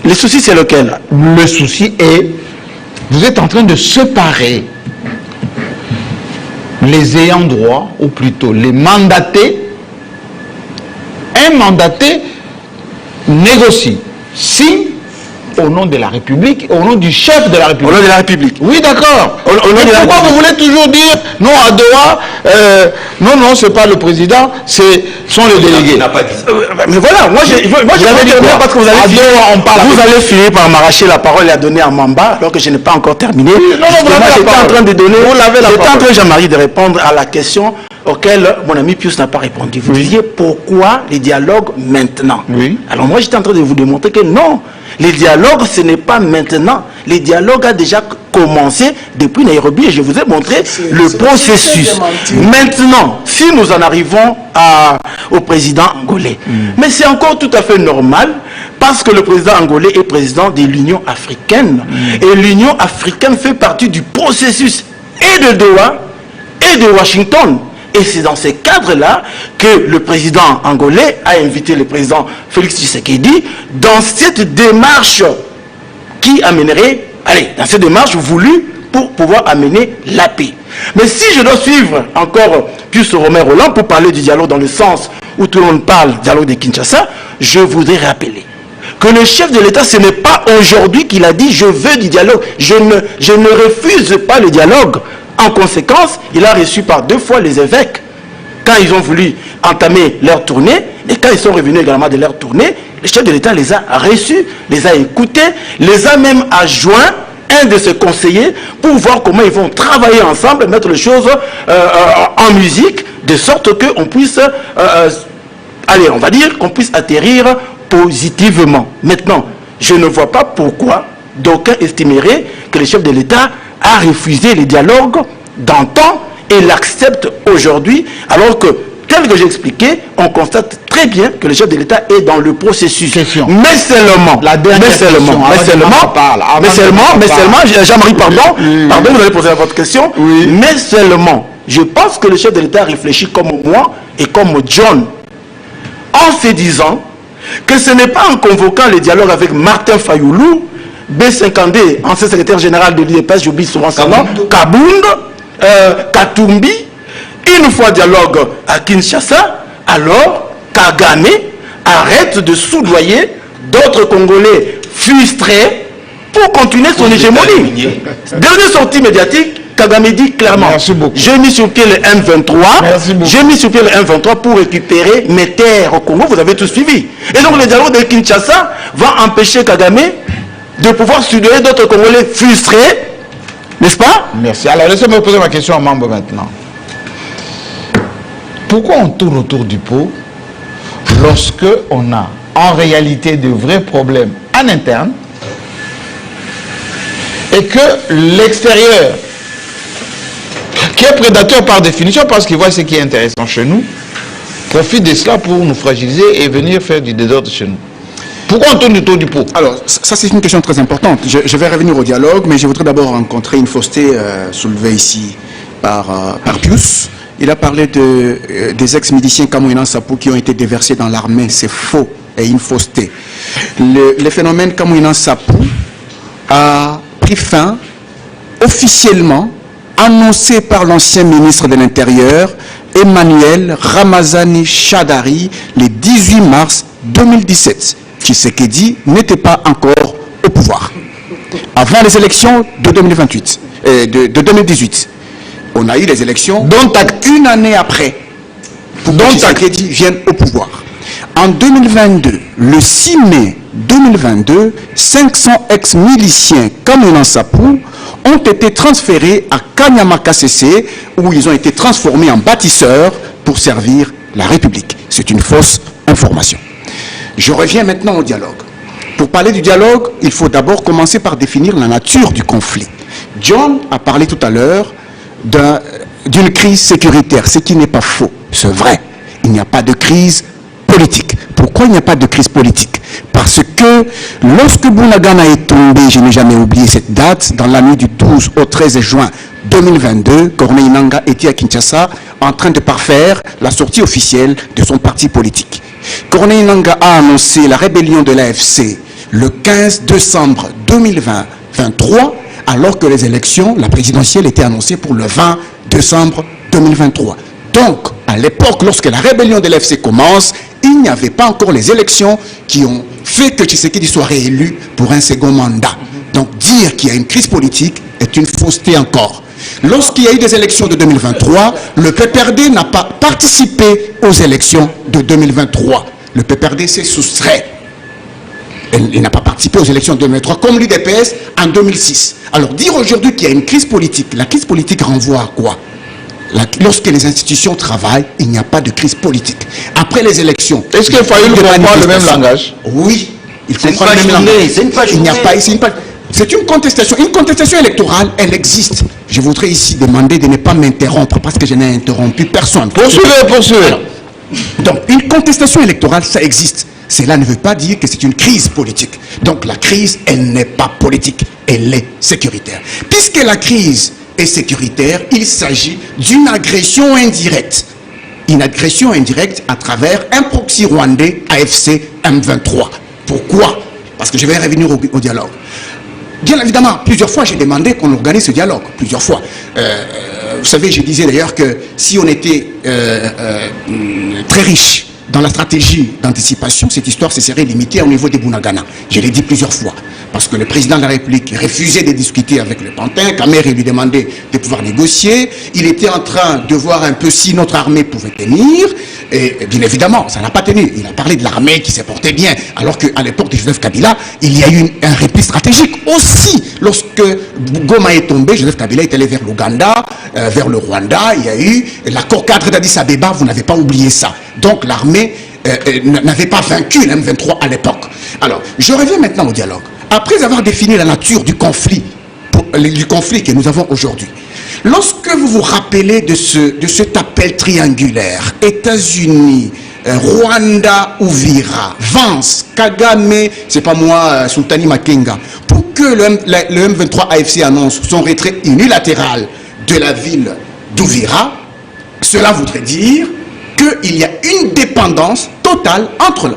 [SPEAKER 6] Le souci, c'est lequel?
[SPEAKER 1] Le souci est, vous êtes en train de séparer les ayants droit, ou plutôt les mandatés. Un mandaté négocie, signe au nom de la République, au nom du chef de la République.
[SPEAKER 6] Au nom de la République.
[SPEAKER 1] Oui, d'accord. Pourquoi vous voulez toujours dire, non, à Doha, non, c'est pas le président, sont les délégués.
[SPEAKER 6] Mais voilà, moi je vais terminer parce que vous allez finir par m'arracher la parole et la donner à Mamba, alors que je n'ai pas encore terminé. J'étais en train de donner, j'étais en train, Jean-Marie, de répondre à la question auquel mon ami Pius n'a pas répondu. Vous disiez pourquoi les dialogues maintenant? Oui. Alors moi j'étais en train de vous démontrer que non, les dialogues ce n'est pas maintenant. Les dialogues a déjà commencé depuis Nairobi et je vous ai montré le processus. Maintenant, si nous en arrivons au président angolais, mais c'est encore tout à fait normal parce que le président angolais est président de l'Union africaine et l'Union africaine fait partie du processus et de Doha et de Washington. Et c'est dans ces cadres-là que le président angolais a invité le président Félix Tshisekedi dans cette démarche qui amènerait, dans cette démarche voulue pour pouvoir amener la paix. Mais si je dois suivre encore Pius Romain Roland pour parler du dialogue dans le sens où tout le monde parle du dialogue de Kinshasa, je voudrais rappeler que le chef de l'État, ce n'est pas aujourd'hui qu'il a dit « je veux du dialogue ». Je ne refuse pas le dialogue. En conséquence, il a reçu par 2 fois les évêques quand ils ont voulu entamer leur tournée, et quand ils sont revenus également de leur tournée, le chef de l'État les a reçus, les a écoutés, les a même adjoints un de ses conseillers pour voir comment ils vont travailler ensemble, mettre les choses en musique, de sorte qu'on puisse allez, on va dire qu'on puisse atterrir positivement. Maintenant, je ne vois pas pourquoi d'aucuns estimeraient que le chef de l'État a refusé les dialogues d'antan et l'accepte aujourd'hui, alors que, tel que j'ai expliqué, on constate très bien que le chef de l'État est dans le processus.
[SPEAKER 1] Question.
[SPEAKER 6] Mais seulement, Jean-Marie, pardon, vous allez poser votre question, mais seulement, je pense que le chef de l'État réfléchit comme moi et comme John, en se disant que ce n'est pas en convoquant le dialogue avec Martin Fayoulou, B52, ancien secrétaire général de l'UDPS, j'oublie souvent son nom, Kabound, Katumbi, une fois dialogue à Kinshasa, alors Kagame arrête de soudoyer d'autres Congolais frustrés pour continuer son hégémonie. Dernière sortie médiatique, Kagame dit clairement, j'ai mis sur pied le M23, pour récupérer mes terres au Congo, vous avez tout suivi. Et donc le dialogue de Kinshasa va empêcher Kagame de pouvoir soudoyer d'autres Congolais frustrés, n'est-ce pas?
[SPEAKER 1] Merci. Alors laissez-moi poser ma question à Mambo maintenant. Pourquoi on tourne autour du pot lorsque on a en réalité de vrais problèmes en interne et que l'extérieur, qui est prédateur par définition parce qu'il voit ce qui est intéressant chez nous, profite de cela pour nous fragiliser et venir faire du désordre chez nous? Pourquoi on tourne autour du pot?
[SPEAKER 2] Alors, ça c'est une question très importante. Je vais revenir au dialogue, mais je voudrais d'abord rencontrer une fausseté soulevée ici par Pius. Il a parlé des ex-miliciens Kamouina Sapou qui ont été déversés dans l'armée. C'est faux et une fausseté. Le phénomène Kamouina Sapou a pris fin officiellement, annoncé par l'ancien ministre de l'Intérieur, Emmanuel Ramazani Chadari, le 18 mars 2017. Tshisekedi n'était pas encore au pouvoir. Avant les élections de 2018. On a eu les élections dont une année après pour que Tshisekedi vienne au pouvoir. En 2022, le 6 mai 2022, 500 ex-miliciens Kamouina Sapou ont été transférés à Kanyama KCC où ils ont été transformés en bâtisseurs pour servir la République. C'est une fausse information. Je reviens maintenant au dialogue. Pour parler du dialogue, il faut d'abord commencer par définir la nature du conflit. John a parlé tout à l'heure d'une crise sécuritaire, ce qui n'est pas faux. C'est vrai, il n'y a pas de crise politique. Pourquoi il n'y a pas de crise politique? Parce que lorsque Bunagana est tombé, je n'ai jamais oublié cette date, dans la nuit du 12 au 13 juin 2022, Corneille Nangaa était à Kinshasa en train de parfaire la sortie officielle de son parti politique. Corneille Nangaa a annoncé la rébellion de l'AFC le 15 décembre 2023, alors que les élections, la présidentielle, était annoncée pour le 20 décembre 2023. Donc, à l'époque, lorsque la rébellion de l'AFC commence, il n'y avait pas encore les élections qui ont fait que Tshisekedi soit réélu pour un second mandat. Donc, dire qu'il y a une crise politique est une fausseté encore. Lorsqu'il y a eu des élections de 2023, le PPRD n'a pas participé aux élections de 2023. Le PPRD s'est soustrait. Il n'a pas participé aux élections de 2023, comme l'UDPS en 2006. Alors dire aujourd'hui qu'il y a une crise politique, la crise politique renvoie à quoi? Lorsque les institutions travaillent, il n'y a pas de crise politique. Après les élections...
[SPEAKER 1] Est-ce qu'il faut comprendre le même langage?
[SPEAKER 2] Oui, il comprend le même langage. Il n'y a pas... C'est une contestation. Une contestation électorale, elle existe. Je voudrais ici demander de ne pas m'interrompre parce que je n'ai interrompu personne.
[SPEAKER 1] Poursuivez.
[SPEAKER 2] Donc, une contestation électorale, ça existe. Cela ne veut pas dire que c'est une crise politique. Donc, la crise, elle n'est pas politique. Elle est sécuritaire. Puisque la crise est sécuritaire, il s'agit d'une agression indirecte. Une agression indirecte à travers un proxy rwandais AFC M23. Pourquoi? Parce que je vais revenir au dialogue. Bien évidemment, plusieurs fois, j'ai demandé qu'on organise ce dialogue. Plusieurs fois. Vous savez, je disais d'ailleurs que si on était très riche dans la stratégie d'anticipation, cette histoire se serait limitée au niveau des Bunagana. Je l'ai dit plusieurs fois. Parce que le président de la République refusait de discuter avec le Pantin. Kamere lui demandait de pouvoir négocier. Il était en train de voir un peu si notre armée pouvait tenir. Et bien évidemment, ça n'a pas tenu. Il a parlé de l'armée qui s'est portée bien, alors qu'à l'époque de Joseph Kabila, il y a eu un repli stratégique aussi. Lorsque Goma est tombé, Joseph Kabila est allé vers l'Ouganda, vers le Rwanda. Il y a eu l'accord cadre d'Addis Abeba, vous n'avez pas oublié ça. Donc l'armée n'avait pas vaincu la M23 à l'époque. Alors, je reviens maintenant au dialogue. Après avoir défini la nature du conflit que nous avons aujourd'hui, lorsque vous vous rappelez de cet appel triangulaire, États-Unis, Rwanda, Uvira, Vance, Kagame, c'est pas moi, Sultani Makenga, pour que le M23 AFC annonce son retrait unilatéral de la ville d'Uvira, cela voudrait dire qu'il y a une dépendance totale entre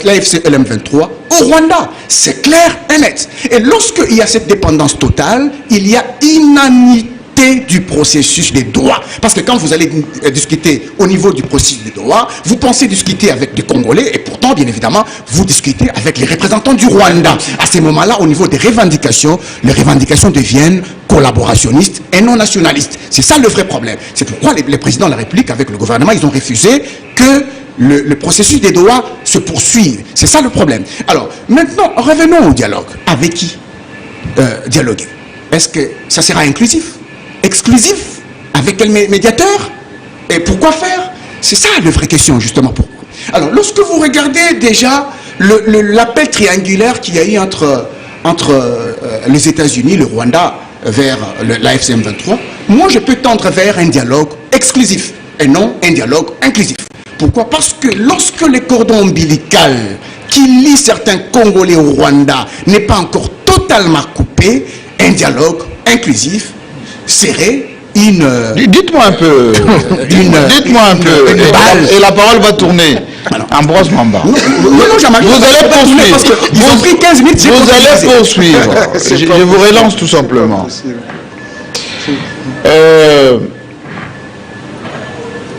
[SPEAKER 2] l'AFC et le M23 au Rwanda. C'est clair et net. Et lorsqu'il y a cette dépendance totale, il y a inanité du processus des Doha. Parce que quand vous allez discuter au niveau du processus des Doha, vous pensez discuter avec des Congolais et pourtant, bien évidemment, vous discutez avec les représentants du Rwanda. À ces moments-là, au niveau des revendications, les revendications deviennent collaborationnistes et non nationalistes. C'est ça le vrai problème. C'est pourquoi les présidents de la République, avec le gouvernement, ils ont refusé que le processus des Doha se poursuive. C'est ça le problème. Alors, maintenant, revenons au dialogue. Avec qui dialoguer? Est-ce que ça sera inclusif? Exclusif? Avec quel médiateur? Et pourquoi faire? C'est ça la vraie question, justement. Pourquoi? Alors, lorsque vous regardez déjà l'appel triangulaire qu'il y a eu entre les États-Unis, le Rwanda, vers l'AFC M23, moi, je peux tendre vers un dialogue exclusif et non un dialogue inclusif. Pourquoi? Parce que lorsque le cordon ombilical qui lie certains Congolais au Rwanda n'est pas encore totalement coupé, un dialogue inclusif serait une...
[SPEAKER 1] Dites-moi un peu. Dites-moi un peu. Et la parole va tourner. Ambroise Mamba.
[SPEAKER 2] Non,
[SPEAKER 1] vous allez poursuivre.
[SPEAKER 2] Parce qu'ils ont pris 15 minutes.
[SPEAKER 1] Vous allez poursuivre. Je vous relance tout simplement.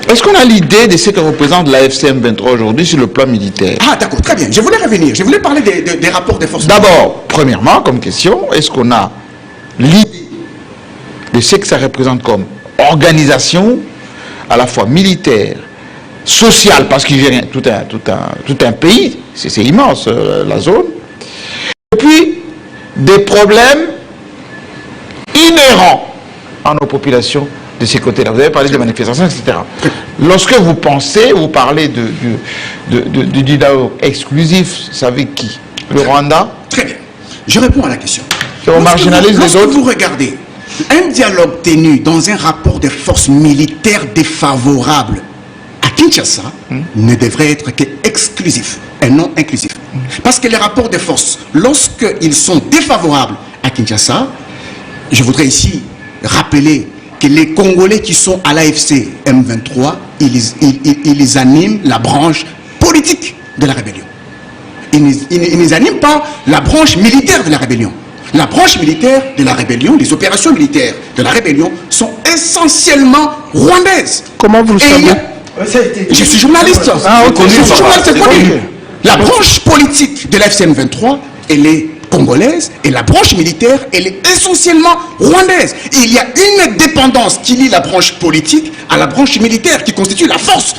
[SPEAKER 1] Est-ce qu'on a l'idée de ce que représente l'AFC M23 aujourd'hui sur le plan militaire?
[SPEAKER 2] Ah d'accord, très bien. Je voulais revenir. Je voulais parler des rapports des forces.
[SPEAKER 1] D'abord, premièrement, comme question, est-ce qu'on a l'idée de ce que ça représente comme organisation, à la fois militaire, sociale, parce qu'il vient tout un pays, c'est immense la zone, et puis des problèmes inhérents à nos populations de ces côtés-là. Vous avez parlé de manifestations, etc. Lorsque vous pensez, vous parlez du dialogue exclusif, c'est avec qui? Le Rwanda?
[SPEAKER 2] Très bien. Je réponds à la question.
[SPEAKER 1] On marginalise les autres.
[SPEAKER 2] Lorsque vous regardez un dialogue tenu dans un rapport de forces militaires défavorable à Kinshasa ne devrait être qu'exclusif et non inclusif. Parce que les rapports de force, lorsqu'ils sont défavorables à Kinshasa, je voudrais ici rappeler que les Congolais qui sont à l'AFC M23, ils animent la branche politique de la rébellion. Ils n'animent pas la branche militaire de la rébellion. La branche militaire de la rébellion, les opérations militaires de la rébellion sont essentiellement rwandaises.
[SPEAKER 3] Comment vous le savez?
[SPEAKER 2] Je suis journaliste. Je suis journaliste connu. La branche politique de l'AFC M23, elle est congolaise, et la branche militaire, elle est essentiellement rwandaise. Et il y a une dépendance qui lie la branche politique à la branche militaire, qui constitue la force